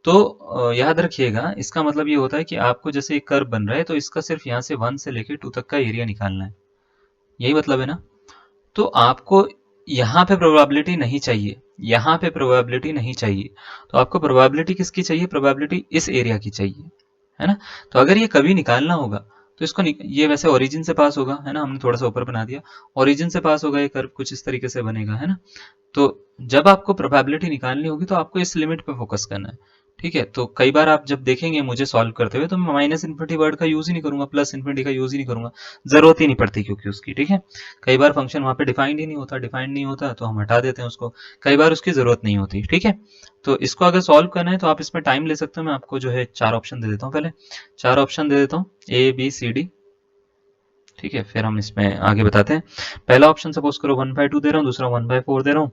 Speaker 1: तो याद रखिएगा इसका मतलब ये होता है कि आपको जैसे एक कर्व बन रहा है तो इसका सिर्फ यहाँ से 1 से लेके 2 तक का एरिया निकालना है, यही मतलब है ना। तो आपको यहाँ पे प्रोबेबिलिटी नहीं चाहिए, यहाँ पे प्रोबेबिलिटी नहीं चाहिए, तो आपको प्रोबेबिलिटी किसकी चाहिए, प्रोबेबिलिटी इस एरिया की चाहिए, है ना। तो अगर ये कभी निकालना होगा तो इसको ये वैसे ओरिजिन से पास होगा, है ना, हमने थोड़ा सा ऊपर बना दिया, ओरिजिन से पास होगा, ये कर्व कुछ इस तरीके से बनेगा, है ना। तो जब आपको प्रोबेबिलिटी निकालनी होगी तो आपको इस लिमिट पे फोकस करना है, ठीक है। तो कई बार आप जब देखेंगे मुझे सॉल्व करते हुए तो मैं माइनस इन्फिनिटी वर्ड का यूज ही नहीं करूंगा, प्लस इन्फिनिटी का यूज ही नहीं करूंगा, जरूरत ही नहीं पड़ती क्योंकि उसकी, ठीक है। कई बार फंक्शन वहां पे डिफाइंड ही नहीं होता, डिफाइंड नहीं होता तो हम हटा देते हैं उसको, कई बार उसकी जरूरत नहीं होती, ठीक है। तो इसको अगर सॉल्व करना है तो आप इसमें टाइम ले सकते हो, मैं आपको जो है 4 ऑप्शन दे देता हूँ, पहले 4 ऑप्शन दे देता हूँ, ए बी सी डी, ठीक है, फिर हम इसमें आगे बताते हैं। पहला ऑप्शन सपोज करो 1/2 दे रहा हूँ, दूसरा 1/4 दे रहा हूँ,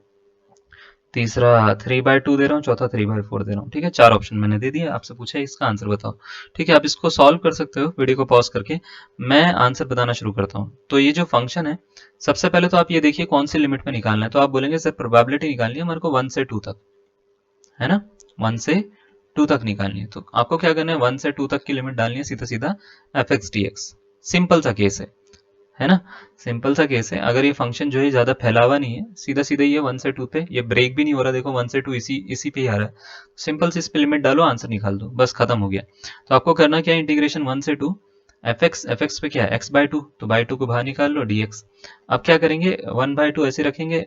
Speaker 1: तीसरा 3/2 दे रहा हूँ, चौथा 3/4 दे रहा हूँ, ठीक है। 4 ऑप्शन मैंने दे दिए, आपसे पूछा है इसका आंसर बताओ, ठीक है। आप इसको सॉल्व कर सकते हो वीडियो को पॉज करके, मैं आंसर बताना शुरू करता हूँ। तो ये जो फंक्शन है, सबसे पहले तो आप ये देखिए कौन सी लिमिट में निकालना है, तो आप बोलेंगे सर प्रोबेबिलिटी निकालनी है हमारे को 1 से 2 तक, है ना, 1 से 2 तक निकालनी है, तो आपको क्या करना है, 1 से 2 तक की लिमिट डालनी है, सीधा सीधा F x d x, simple सा केस है ना, सिंपल सा केस है। अगर ये फंक्शन जो है ज्यादा फैला हुआ नहीं है, सीधा सीधा ये 1 से 2 पे, ये ब्रेक भी नहीं हो रहा, देखो 1 से 2 इसी इसी पे ही आ रहा है, सिंपल से इस पे लिमिट डालो, आंसर निकाल दो, बस खत्म हो गया। तो आपको करना क्या है, इंटीग्रेशन 1 से 2 एफ एक्स पे क्या है x/2, तो बाई 2 को बाहर निकाल लो dx। अब क्या करेंगे, 1/2 ऐसे रखेंगे,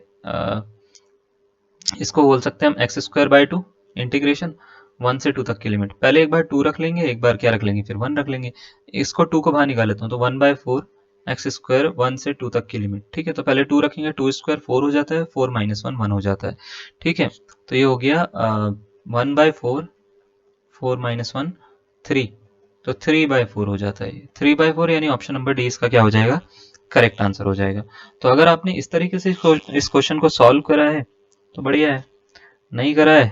Speaker 1: इसको बोल सकते हैं हम x²/2 इंटीग्रेशन 1 से 2 तक की लिमिट, पहले एक बार 2 रख लेंगे, एक बार क्या रख लेंगे, फिर 1 रख लेंगे, इसको 2 को बाहर निकाल लेता हूँ, तो 1/4 x² 1 से 2 तक की लिमिट, ठीक है। तो पहले 2 रखेंगे, 2² 4 हो जाता है, 4 माइनस 1 1 हो जाता है, ठीक है। तो ये हो गया 1/4, 4 माइनस 1 3, तो 3/4 हो जाता है, 3/4 यानी ऑप्शन नंबर डी इसका क्या हो जाएगा, करेक्ट आंसर हो जाएगा। तो अगर आपने इस तरीके से इस क्वेश्चन को सॉल्व करा है तो बढ़िया है, नहीं करा है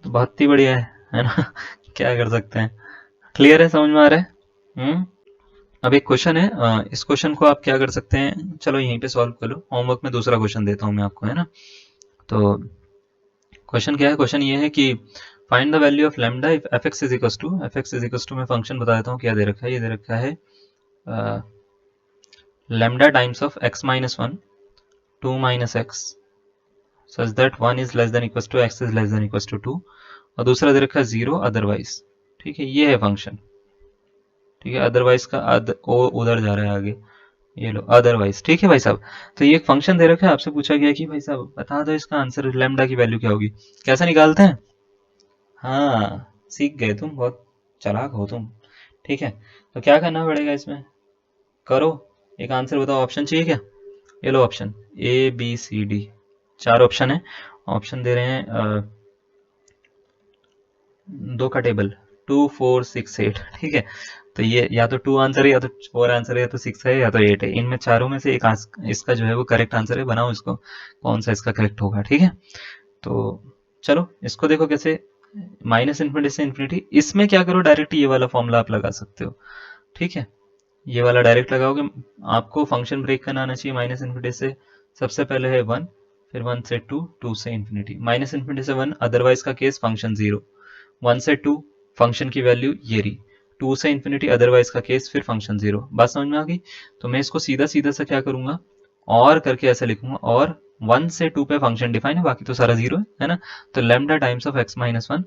Speaker 1: तो बहुत ही बढ़िया है ना क्या कर सकते हैं, क्लियर है, समझ में आ रहा है। अब एक क्वेश्चन है, इस क्वेश्चन को आप क्या कर सकते हैं, चलो यहीं पे सॉल्व कर लो, होमवर्क में दूसरा क्वेश्चन देता हूं मैं आपको, है ना। तो क्वेश्चन क्या है, क्वेश्चन ये है कि find the value of lambda if f x is equal to, मैं फंक्शन बता देता हूँ क्या दे रखा है, ये दे रखा है lambda times of x-1 2 minus x such that 1 is less than equal to x is less than equal to 2, और दूसरा दे रखा है 0 अदरवाइज, ठीक है, ये है फंक्शन, ठीक है, अदरवाइज का उधर जा रहा है आगे, ये लो अदरवाइज, ठीक है भाई साहब। तो ये एक फंक्शन दे रखा है, आपसे पूछा गया कि भाई साहब बता दो इसका आंसर, लैम्डा की वैल्यू क्या होगी, कैसे निकालते हैं, हाँ सीख गए तुम, बहुत चालाक हो तुम, ठीक है। तो क्या करना पड़ेगा इसमें, करो एक आंसर बताओ, ऑप्शन चाहिए क्या, ये लो option A B C D, 4 option है। ऑप्शन दे रहे हैं 2 का टेबल 2 4 6 8, ठीक है। तो ये या तो 2 आंसर है, या तो 4 आंसर है, या तो 6 है, या तो 8 है। इनमें चारों में से एक इसका जो है वो करेक्ट आंसर है। बनाओ इसको, कौन सा इसका करेक्ट होगा, ठीक है। तो चलो इसको देखो कैसे, माइनस इन्फिनिटी से इन्फिनिटी। इसमें क्या करो, डायरेक्ट ये वाला फॉर्मूला आप लगा सकते हो, ठीक है। ये वाला डायरेक्ट लगाओगे। आपको फंक्शन ब्रेक करना आना चाहिए माइनस इन्फिनिटी से। सबसे पहले है 1, फिर 1 से 2, 2 से इन्फिनिटी। माइनस इन्फिनिटी से 1 अदरवाइज का केस फंक्शन 0, 1 से 2 फंक्शन की वैल्यू ये रही, 2 से इन्फिनिटी अदरवाइज का केस फिर फंक्शन 0। बात समझ में आ गई। तो मैं इसको सीधा सीधा सा क्या करूंगा, और करके ऐसे लिखूंगा, और 1 से 2 पे फंक्शन डिफाइन है, बाकी तो सारा 0 है ना। तो lambda times of x minus 1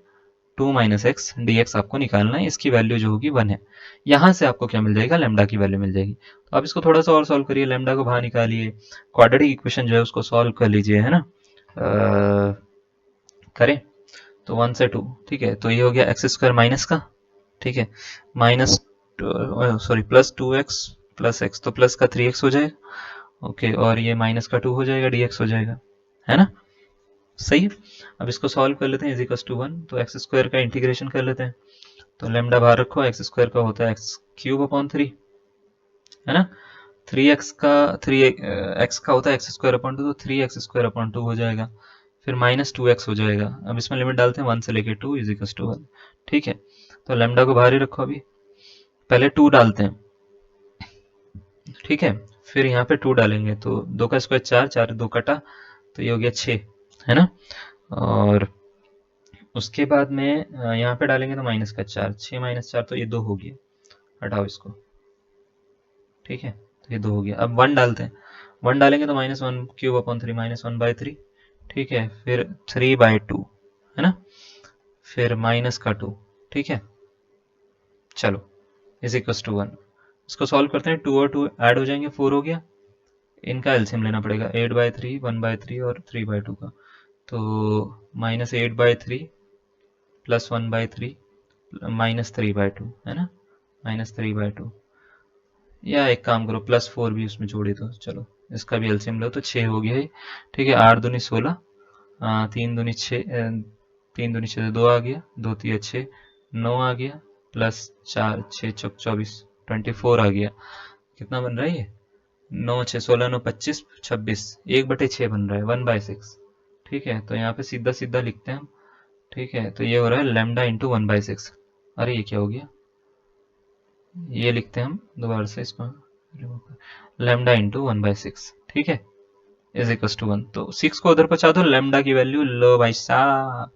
Speaker 1: 2 minus x d x आपको निकालना है। इसकी वैल्यू जो होगी 1 है। यहाँ से आपको क्या मिल जाएगा, लेमडा की वैल्यू मिल जाएगी। तो आप इसको थोड़ा सा और सॉल्व करिए, लेमडा को बाहर निकालिए, क्वाड्रेटिक इक्वेशन जो है उसको सॉल्व कर लीजिए, है ना। करें तो 1 से 2, ठीक है। तो ये हो गया एक्स स्क्वायर माइनस का, ठीक है, minus sorry plus 2x plus x, तो प्लस का 3x हो जाएगा, ओके। और ये माइनस का 2 हो जाएगा, dx हो जाएगा, है ना। सही है। अब इसको सॉल्व कर लेते हैं, इज इक्वल्स टू 1। तो एक्स स्क्वायर का इंटीग्रेशन कर लेते हैं। तो लेमडा बाहर रखो, एक्स स्क्वायर का होता है एक्स क्यूब अपॉन 3, है ना। 3x का होता है एक्स स्क्वायर अपॉन 2, तो 3x स्क्वायर अपॉन 2 हो जाएगा। फिर माइनस 2x हो जाएगा। अब इसमें लिमिट डालते हैं 1 से लेके 2 इज इक्वल्स टू 1, ठीक है। तो लेमडा को बाहर ही रखो, अभी पहले 2 डालते हैं, ठीक है। फिर यहाँ पे 2 डालेंगे, तो 2 का स्क्वायर 4, 4 2 कटा, तो ये हो गया 6, है ना। और उसके बाद में यहाँ पे डालेंगे तो माइनस का 4, 6 माइनस 4, तो ये 2 हो गया, हटाओ इसको, ठीक है। तो ये 2 हो गया। अब 1 डालते हैं, 1 डालेंगे तो माइनस 1 क्यूब अपॉन 3 माइनस 1/3, ठीक है। फिर 3/2, है ना। फिर माइनस का 2, ठीक है। चलो इज इक्वल्स टू 1। इसको सॉल्व करते हैं, 2 और 2 ऐड हो जाएंगे, 4 हो गया। इनका एलसीएम लेना पड़ेगा, 8/3, 1/3 और 3/2 का। तो माइनस 8/3 प्लस 1/3 माइनस 3/2, है ना, माइनस 3/2। या एक काम करो, प्लस 4 भी उसमें जोड़ी दो, चलो इसका भी एलसीएम लो, तो 6 हो गया है, ठीक है। 8 दूनी 16, 3 दूनी 6, 3 दूनी 6 2 आ गया, 2 3 6, 9 आ गया, प्लस 4 6 चौक 24, 24 आ गया। कितना बन रहा है ये, 9 6 16 9 25 26, 1/6 बन रहा है, 1/6, ठीक है। तो यहाँ पे सीधा सीधा लिखते हैं हम, ठीक है। तो ये हो रहा है लेमडा इंटू 1/6। अरे ये क्या हो गया, ये लिखते हैं हम दोबारा से इसको, लेमडा इंटू 1/6, ठीक है, इज इक्वल टू 1। तो 6 को उधर पहुंचा दो, लेमडा की वैल्यू लो भाई साहब,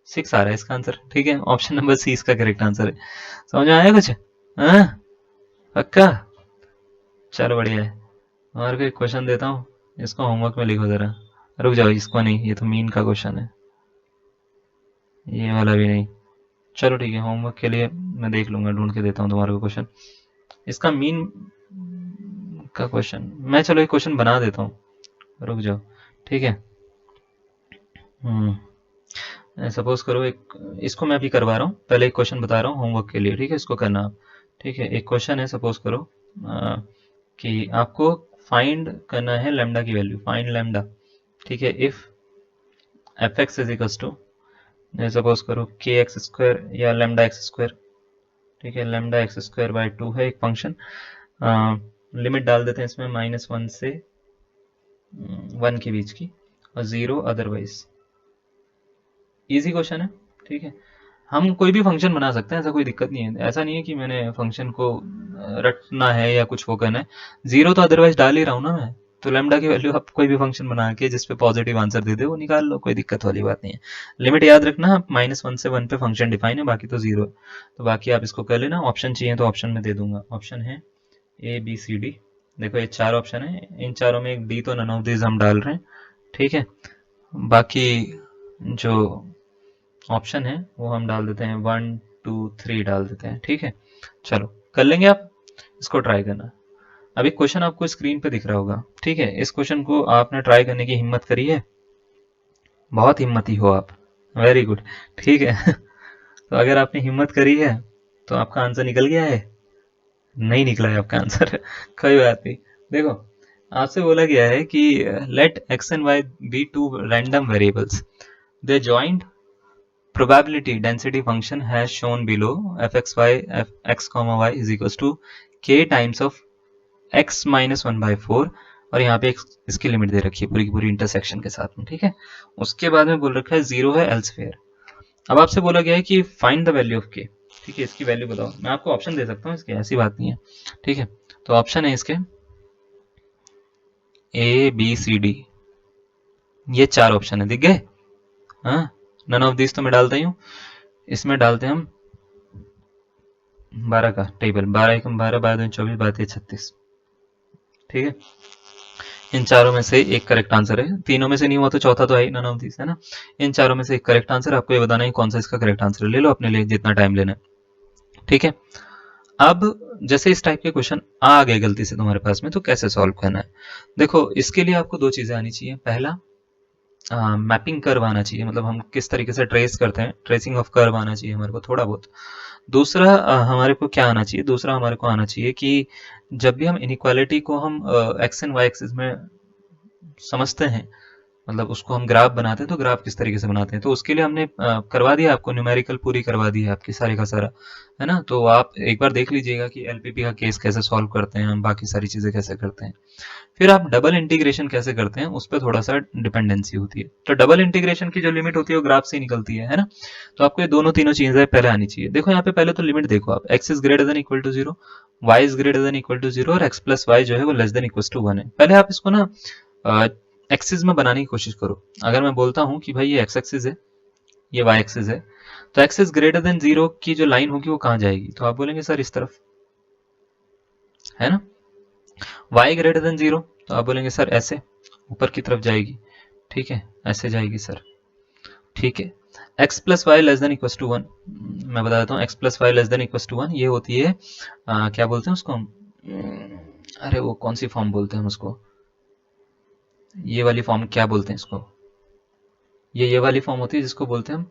Speaker 1: 6 आ रहा है इसका आंसर, ठीक है। ऑप्शन नंबर सी इसका करेक्ट आंसर है। समझ में आया कुछ, हाँ पक्का, चलो बढ़िया है। और कोई क्वेश्चन देता हूँ, इसको होमवर्क में लिखो जरा। रुक जाओ, इसको नहीं, ये तो मीन का क्वेश्चन है, ये वाला भी नहीं। चलो ठीक है, होमवर्क के लिए मैं देख लूंगा, ढूंढ के देता हूँ तुम्हारे को क्वेश्चन। इसका मीन का क्वेश्चन मैं, चलो एक क्वेश्चन बना देता हूँ, रुक जाओ, ठीक है। सपोज करो एक, इसको मैं अभी करवा रहा हूँ, पहले एक क्वेश्चन बता रहा हूँ होमवर्क के लिए, ठीक है। इसको करना आप, ठीक है। एक क्वेश्चन है, सपोज करो कि आपको फाइंड करना है लेमडा की वैल्यू, फाइंड लेमडा, ठीक है। If f x is equals to, suppose करो के एक्स स्क्वायर या लेमडा एक्स स्क्वायर, ठीक है। लेमडा एक्स स्क्वायर बाय 2 है एक फंक्शन, लिमिट डाल देते हैं इसमें -1 से 1 के बीच की, और 0 अदरवाइज। इजी क्वेश्चन है, ठीक है। हम कोई भी फंक्शन बना सकते हैं, ऐसा कोई दिक्कत नहीं है। ऐसा नहीं है कि मैंने फंक्शन को रटना है या कुछ वो करना है। 0 तो अदरवाइज डाल ही रहा हूँ ना मैं। तो लेमडा की वैल्यू आप कोई भी फंक्शन बना के जिसपे पॉजिटिव आंसर दे दे वो निकाल लो, कोई दिक्कत वाली बात नहीं है। लिमिट याद रखना, -1 से 1 पे फंक्शन डिफाइन है, बाकी तो 0 है। तो बाकी आप इसको कर लेना। ऑप्शन चाहिए तो ऑप्शन में दे दूंगा। ऑप्शन है ए बी सी डी, देखो ये 4 ऑप्शन है, इन चारों में एक डी तो नन ऑफ दिस हम डाल रहे हैं, ठीक है। बाकी जो ऑप्शन है वो हम डाल देते हैं 1 2 3 डाल देते हैं, ठीक है। चलो कर लेंगे आप, इसको ट्राई करना। अभी क्वेश्चन आपको स्क्रीन पे दिख रहा होगा, ठीक है। इस क्वेश्चन को आपने ट्राई करने की हिम्मत करी है, बहुत हिम्मती हो आप, वेरी गुड, ठीक है। तो अगर आपने हिम्मत करी है तो आपका आंसर निकल गया है, नहीं निकला है आपका आंसर। कोई बात नहीं। देखो आपसे बोला गया है कि let x and y be two random variables, the joint probability density function has shown below fxy x comma y is equals to k times of x minus 1 by 4, और यहाँ पे इसकी लिमिट दे रखी है पूरी की पूरी इंटरसेक्शन के साथ में, ठीक है। उसके बाद में बोल रखा है 0 है एल्सवेयर। अब आपसे बोला गया है कि फाइंड द वैल्यू ऑफ के, ठीक है, इसकी वैल्यू बताओ। मैं आपको ऑप्शन दे सकता हूँ इसके, ऐसी बात नहीं है, ठीक है। तो ऑप्शन है इसके ए बी सी डी, ये 4 ऑप्शन है, दिख गए? हाँ, नन ऑफ दिस तो मैं डालता ही हूँ। इसमें डालते हैं हम 12 का टेबल, 12 एकम 12, 12 24, 12 36, ठीक है। इन चारों में से एक करेक्ट आंसर है, तीनों में से नहीं हुआ तो चौथा तो है, नन ऑफ दिस, है ना। इन चारों में से एक करेक्ट आंसर, आपको ये बताना है कौन सा इसका करेक्ट आंसर है। ले लो अपने लिए जितना टाइम लेना है, ठीक है। अब जैसे इस टाइप के क्वेश्चन आ गए गलती से तुम्हारे पास में, तो कैसे सॉल्व करना है? देखो, इसके लिए आपको 2 चीजें आनी चाहिए। पहला, मैपिंग कर्व आना चाहिए, मतलब हम किस तरीके से ट्रेस करते हैं, ट्रेसिंग ऑफ कर्व आना चाहिए हमारे को थोड़ा बहुत। दूसरा हमारे को क्या आना चाहिए, दूसरा हमारे को आना चाहिए कि जब भी हम इनइक्वालिटी को हम एक्स एंड वाई एक्सिस में समझते हैं, मतलब उसको हम ग्राफ बनाते हैं, तो ग्राफ किस तरीके से बनाते हैं, तो उसके लिए हमने करवा दिया आपको, न्यूमेरिकल पूरी करवा दी है आपकी सारे का सारा, है ना। तो आप एक बार देख लीजिएगा कि एलपीपी का केस कैसे सॉल्व करते हैं हम, बाकी सारी चीजें कैसे करते हैं। फिर आप डबल इंटीग्रेशन कैसे करते हैं, उस पर थोड़ा सा डिपेंडेंसी होती है। तो डबल इंटीग्रेशन की जो लिमिट होती है वो ग्राफ से निकलती है ना। तो आपको ये दोनों तीनों चीजें पहले आनी चाहिए। देखो यहाँ पे पहले तो लिमिट देखो आप, x is greater than equal to 0, y is greater than equal to 0, और एक्स प्लस वाई जो है वो लेस देन इक्वल टू 1 है। पहले आप इसको ना एक्सिस में बनाने की कोशिश करो। अगर मैं बोलता हूं कि भाई ये एक्स एक्सिस है, ये वाई एक्सिस है, तो एक्स इज ग्रेटर देन 0 की जो लाइन होगी वो कहां जाएगी, तो आप बोलेंगे सर इस तरफ, है ना। y ग्रेटर देन 0, तो आप बोलेंगे सर ऐसे ऊपर की तरफ जाएगी, ठीक है, ऐसे जाएगी सर, ठीक है। x plus y less than equal to 1, मैं बता देता हूँ, x plus y less than equal to 1 ये होती है क्या बोलते हैं उसको हम, अरे वो कौन सी फॉर्म बोलते हैं हम उसको, ये वाली फॉर्म क्या बोलते हैं इसको, ये वाली फॉर्म होती है जिसको बोलते हैं हम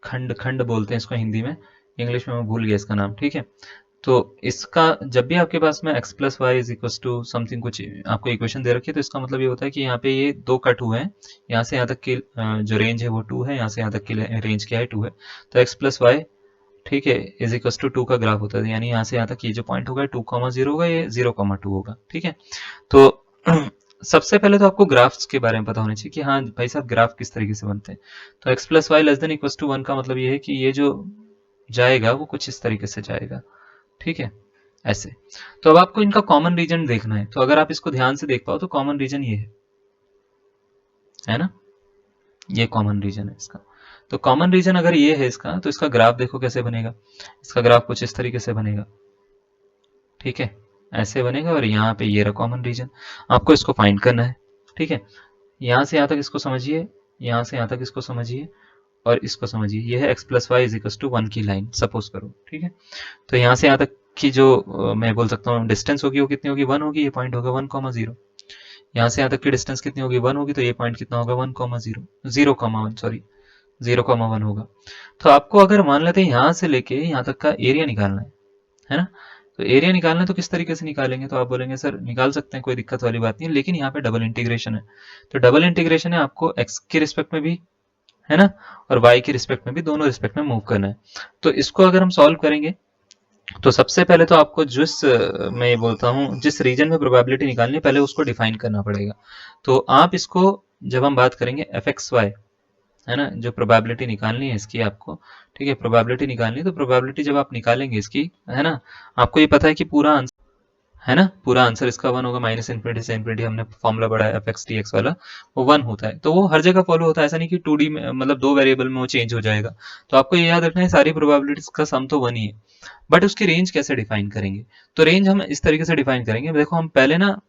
Speaker 1: खंड, खंड बोलते हैं इसको हिंदी में, इंग्लिश में मैं भूल गया इसका नाम, ठीक है। तो इसका जब भी आपके पास में x plus y is equal to something कुछ आपको इक्वेशन दे रखी है, तो इसका मतलब ये होता है कि यहाँ पे ये 2 कट हुए हैं, यहाँ से यहाँ तक की जो रेंज है वो 2 है, यहाँ से यहाँ तक की रेंज क्या है 2 है। तो x प्लस वाई, ठीक है, इज इक्वल टू 2 का ग्राफ होता है, यानी यहाँ से यहाँ तक ये जो पॉइंट होगा 2,0 होगा, ये 0,2 होगा, ठीक है। तो सबसे पहले तो आपको ग्राफ्स के बारे में पता होना चाहिए कि हाँ भाई साहब ग्राफ किस तरीके से बनते हैं। तो x plus y less than equal to 1 का मतलब ये है कि ये जो जाएगा वो कुछ इस तरीके से जाएगा, ठीक है, ऐसे। तो अब आपको इनका कॉमन रीजन देखना है, तो अगर आप इसको ध्यान से देख पाओ तो कॉमन रीजन ये है ना, ये कॉमन रीजन है इसका। तो कॉमन रीजन अगर ये है इसका, तो इसका ग्राफ देखो कैसे बनेगा, इसका ग्राफ कुछ इस तरीके से बनेगा, ठीक है, ऐसे बनेगा, और यहाँ पे ये रहा कॉमन रीजन, आपको इसको फाइंड करना है, ठीक है। यहाँ से यहाँ तक इसको समझिए, यहाँ से यहाँ तक इसको समझिए, और इसको समझिए, ये है x plus y is equal to 1 की लाइन सपोज करो, ठीक है। तो यहाँ से यहाँ तक की जो मैं बोल सकता हूँ डिस्टेंस होगी वो कितनी होगी, 1 होगी, ये पॉइंट होगा 1,0। यहाँ से यहाँ तक की डिस्टेंस कितनी होगी, 1 होगी, तो ये पॉइंट कितना होगा 1,0, 0,1 सॉरी 0,1 होगा। तो आपको अगर मान लेते हैं यहाँ से लेके यहाँ तक का एरिया निकालना है ना। तो एरिया निकालना है तो किस तरीके से निकालेंगे, तो आप बोलेंगे सर निकाल सकते हैं, कोई दिक्कत वाली बात नहीं है, लेकिन यहाँ पे डबल इंटीग्रेशन है। तो डबल इंटीग्रेशन है, आपको x के रिस्पेक्ट में भी, है ना, और y के रिस्पेक्ट में भी, दोनों रिस्पेक्ट में मूव करना है। तो इसको अगर हम सॉल्व करेंगे, तो सबसे पहले तो आपको जिस मैं ये बोलता हूँ जिस रीजन में प्रोबेबिलिटी निकालनी है पहले उसको डिफाइन करना पड़ेगा। तो आप इसको जब हम बात करेंगे fxy, है ना, जो प्रोबेबिलिटी निकालनी है इसकी आपको, ठीक है, प्रोबेबिलिटी निकालनी है, तो प्रोबेबिलिटी जब आप निकालेंगे इसकी, है ना, आपको ये पता है कि पूरा आंसर, है ना, पूरा आंसर इसका 1 होगा, माइनस इन्फिनिटी से इन्फिनिटी हमने फॉर्मूला पढ़ा है एफ एक्स टी एक्स वाला, वो 1 होता है। तो वो हर जगह फॉलो होता है, ऐसा नहीं कि 2D में मतलब 2 वेरिएबल में वो चेंज हो जाएगा। तो आपको ये याद रखना है सारी प्रोबेबिलिटीज का सम तो 1 ही है, बट उसकी रेंज कैसे डिफाइन करेंगे, तो रेंज हम इस तरीके से डिफाइन करेंगे। देखो हम पहले ना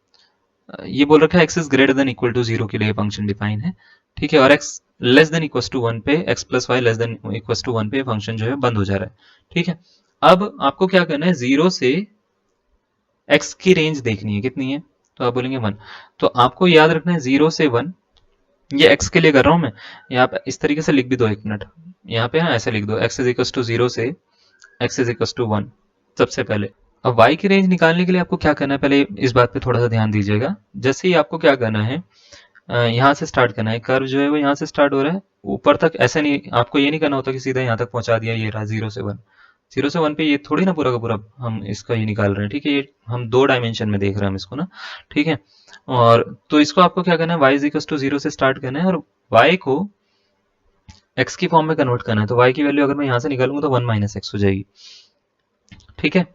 Speaker 1: ये बोल रखा है x is greater than equal to 0 के लिए फंक्शन डिफाइन है, ठीक है, और x less than equal to 1 पे, x plus y less than equal to 1 पे फंक्शन जो है बंद हो जा रहा है, ठीक है। अब आपको क्या करना है, 0 से x की रेंज देखनी है, कितनी है, तो आप बोलेंगे 1। तो आपको याद रखना है 0 से 1, ये x के लिए कर रहा हूं मैं, यहाँ पे इस तरीके से लिख भी दो, एक मिनट, यहाँ पे ना ऐसे लिख दो, x इज इक्वल टू 0 से x इज इक्वल टू 1 सबसे पहले, अब y की रेंज निकालने के लिए आपको क्या करना है, पहले इस बात पे थोड़ा सा ध्यान दीजिएगा। जैसे ही आपको क्या करना है, यहाँ से स्टार्ट करना है, कर्व जो है वो यहाँ से स्टार्ट हो रहा है ऊपर तक, ऐसा नहीं, आपको ये नहीं करना होता कि सीधा यहाँ तक पहुंचा दिया, ये रहा 0 से 1। 0 से 1 पे ये थोड़ी ना पूरा का पूरा हम इसका ये निकाल रहे हैं, ठीक है, ये हम 2 डायमेंशन में देख रहे हैं हम इसको ना, ठीक है। और तो इसको आपको क्या करना है, y इज इक्वल टू 0 से स्टार्ट करना है और y को x की फॉर्म में कन्वर्ट करना है। तो y की वैल्यू अगर मैं यहाँ से निकालूंगा तो 1 माइनस एक्स हो जाएगी, ठीक है।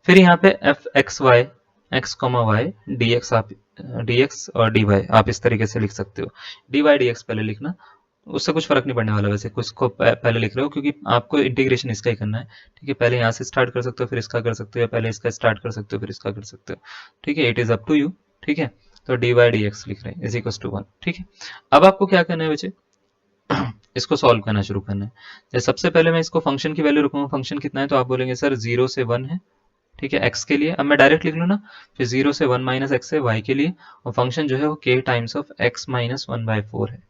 Speaker 1: फिर यहाँ पे f x y, x comma y d x, आप डी एक्स और डी वाई आप इस तरीके से लिख सकते हो। डी वाई डी एक्स पहले लिखना, उससे कुछ फर्क नहीं पड़ने वाला वैसे, कुछ को पहले लिख रहे हो क्योंकि आपको इंटीग्रेशन इसका ही करना है, ठीक है। पहले यहाँ से स्टार्ट कर सकते हो, फिर इसका कर सकते हो, या पहले इसका स्टार्ट कर सकते हो फिर इसका कर सकते हो, ठीक है। It is up to you, ठीक है। तो डी वाई डी एक्स लिख रहे हैं इज इक्वल टू 1, ठीक है। अब आपको क्या करना है बच्चे, इसको सॉल्व करना शुरू करना है। जैसे सबसे पहले मैं इसको फंक्शन की वैल्यू रखूंगा, फंक्शन कितना है तो आप बोलेंगे सर 0 से 1 है, ठीक है, x के लिए। अब मैं डायरेक्ट लिख लूँ ना, फिर 0 से 1 माइनस एक्स है y के लिए, और फंक्शन जो है वो k times of x minus 1/4 है,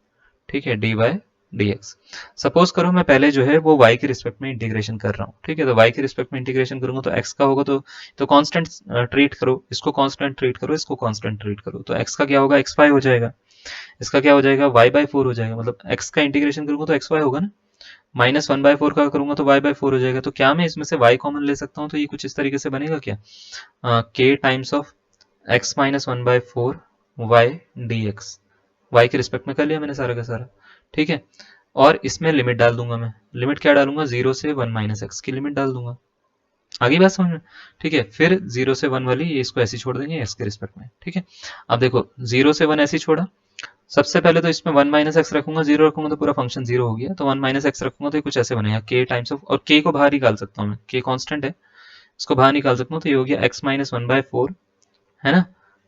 Speaker 1: ठीक है, dy dx। सपोज करो मैं पहले जो है वो y के रिस्पेक्ट में इंटीग्रेशन कर रहा हूँ, ठीक है। तो y के रिस्पेक्ट में इंटीग्रेशन करूंगा तो x का होगा, तो कांस्टेंट ट्रीट करो, इसको कांस्टेंट ट्रीट करो, इसको कांस्टेंट ट्रीट करो, तो x का क्या होगा, x y हो जाएगा, इसका क्या हो जाएगा, y/4 हो जाएगा, मतलब x का इंटीग्रेशन करूंगा तो x y होगा ना, -1/4 का करूंगा तो y/4 हो जाएगा। तो क्या मैं इसमें से y कॉमन ले सकता हूँ, तो ये कुछ इस तरीके से बनेगा क्या, k times of x minus 1/4 y dx, y के रिस्पेक्ट में कर लिया मैंने सारा का सारा, ठीक है। और इसमें लिमिट डाल दूंगा मैं, लिमिट क्या डालूंगा, 0 से 1 माइनस एक्स की लिमिट डाल दूंगा। आगे बात समझ में, ठीक है। फिर 0 से 1 वाली ये इसको ऐसे छोड़ देंगे x के रिस्पेक्ट में, ठीक है। अब देखो 0 से 1 ऐसे छोड़ा, सबसे पहले तो इसमें 1 माइनस एक्स रखूंगा, 0 रखूंगा तो पूरा फंक्शन 0 हो गया, तो 1 माइनस एक्स रखूंगा तो ये कुछ ऐसे बनेगा, k टाइम्स ऑफ, और k को बाहर निकाल सकता हूँ मैं, k कांस्टेंट है, इसको बाहर निकाल सकता हूँ, तो ये हो गया x माइनस 1/4 है ना,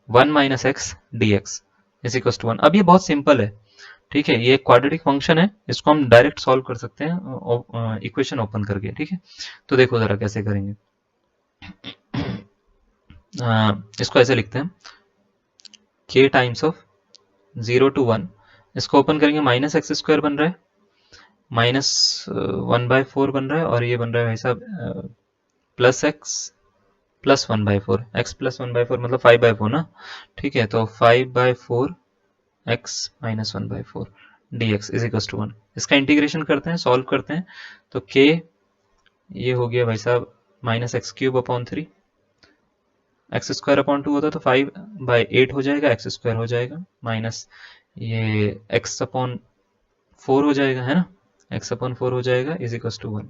Speaker 1: 1 minus x d x is equal to 1। अब ये बहुत सिंपल है, ठीक है, ये एक क्वाड्रेटिक फंक्शन है, इसको हम डायरेक्ट सॉल्व कर सकते हैं इक्वेशन ओपन करके, ठीक है। तो देखो जरा कैसे करेंगे, इसको ऐसे लिखते हैं, k टाइम्स ऑफ 0 to 1, इसको ओपन करेंगे, माइनस एक्स स्क्वायर बन रहा है, -1/4 बन रहा है, और ये बन रहा है भाई साहब plus x plus 1/4, x plus 1/4 मतलब 5/4 ना, ठीक है। तो 5/4 x minus 1/4 d x is equal to 1। इसका इंटीग्रेशन करते हैं, सॉल्व करते हैं, तो k ये हो गया भाई साहब -x³ upon 3, x square upon 2 होता है तो 5/8 हो जाएगा, एक्स स्क्वायर हो जाएगा, माइनस ये x/4 हो जाएगा, है ना, x/4 हो जाएगा इज इक्वल टू 1,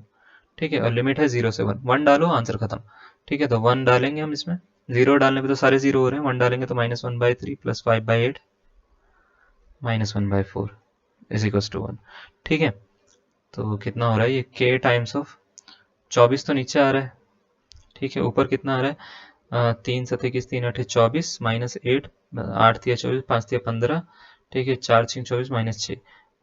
Speaker 1: ठीक है। और लिमिट है 0 से 1, 1 डालो आंसर खत्म, ठीक है। तो 1 डालेंगे हम इसमें, 0 डालने पे तो सारे 0 हो रहे हैं, 1 डालेंगे तो -1/3 प्लस 5/8 -1/4 इज इक्वल टू 1, ठीक है। तो कितना हो रहा है ये, k टाइम्स ऑफ 24 तो नीचे आ रहा है, ठीक है, ऊपर कितना आ रहा है, 3 7 21 3 8 24 -8, 8 3 24 5 3 15, ठीक है, 4 6 24 -6,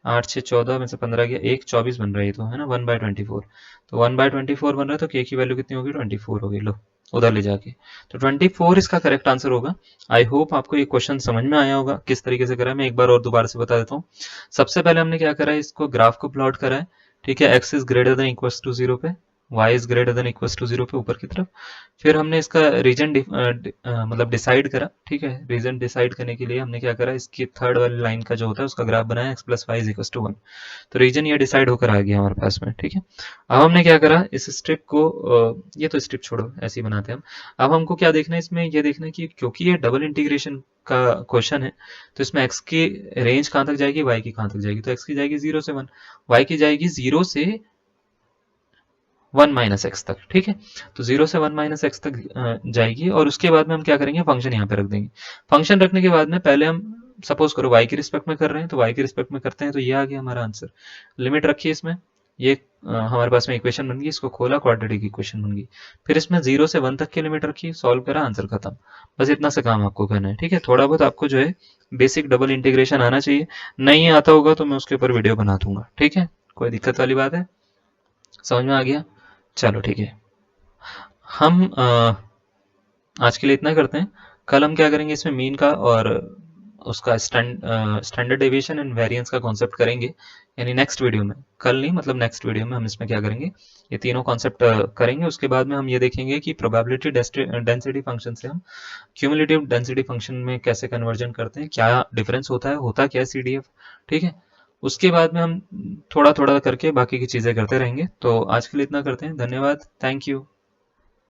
Speaker 1: 8 6 14 में से 15 गया 1, 24 बन रहा है, तो है ना 1/24। तो 1/24 बन रहा है, तो k की वैल्यू कितनी होगी, 24 होगी, लो उधर ले जाके, तो 24 इसका करेक्ट आंसर होगा। आई होप आपको ये क्वेश्चन समझ में आया होगा किस तरीके से करा है, मैं एक बार और दोबारा से बता देता हूँ। सबसे पहले हमने क्या करा है, इसको ग्राफ को प्लॉट करा है, ठीक है, x is greater than equals to 0 पे, y is greater than equals to 0 पे ऊपर की तरफ। फिर हमने इसका रीजन मतलब डिसाइड करा, ठीक है। रीजन डिसाइड करने के लिए हमने क्या करा, इसकी थर्ड वाली लाइन का जो होता है उसका ग्राफ बनाया, x plus y is equal to 1, तो रीजन ये डिसाइड होकर आ गया हमारे पास में, ठीक है। अब हमने क्या करा, इस स्ट्रिप को ये तो स्ट्रिप छोड़ो, ऐसे ही बनाते हैं हम। अब हमको क्या देखना है इसमें, ये देखना है कि क्योंकि ये डबल इंटीग्रेशन का क्वेश्चन है, तो इसमें x की रेंज कहाँ तक जाएगी, y की कहाँ तक जाएगी, तो x की जाएगी 0 से 1, y की जाएगी 0 से 1 माइनस एक्स तक, ठीक है। तो 0 से 1 माइनस एक्स तक जाएगी, और उसके बाद में हम क्या करेंगे, फंक्शन यहाँ पे रख देंगे। फंक्शन रखने के बाद में पहले हम सपोज करो y की रिस्पेक्ट में कर रहे हैं, तो y की रिस्पेक्ट में करते हैं, तो ये आ गया हमारा आंसर। लिमिट रखिए इसमें, ये हमारे पास में इक्वेशन बन गई, इसको खोला, क्वाड्रेटिक इक्वेशन बन गई। फिर इसमें 0 से 1 तक की लिमिट रखी, सॉल्व करा, आंसर खत्म। बस इतना सा काम आपको करना है, ठीक है। थोड़ा बहुत आपको जो है बेसिक डबल इंटीग्रेशन आना चाहिए, नहीं आता होगा तो मैं उसके ऊपर वीडियो बना दूंगा, ठीक है। कोई दिक्कत वाली बात है, समझ में आ गया, चलो ठीक है। हम आज के लिए इतना करते हैं, कल हम क्या करेंगे, इसमें मीन का और उसका स्टैंडर्ड डेविएशन एंड वेरिएंस का कॉन्सेप्ट करेंगे, यानी नेक्स्ट वीडियो में, कल नहीं मतलब नेक्स्ट वीडियो में हम इसमें क्या करेंगे, ये तीनों कॉन्सेप्ट करेंगे। उसके बाद में हम ये देखेंगे कि प्रोबेबिलिटी डेंसिटी फंक्शन से हम क्यूमुलेटिव डेंसिटी फंक्शन में कैसे कन्वर्जन करते हैं, क्या डिफरेंस होता क्या है CDF, ठीक है। उसके बाद में हम थोड़ा थोड़ा करके बाकी की चीज़ें करते रहेंगे। तो आज के लिए इतना करते हैं, धन्यवाद, थैंक यू।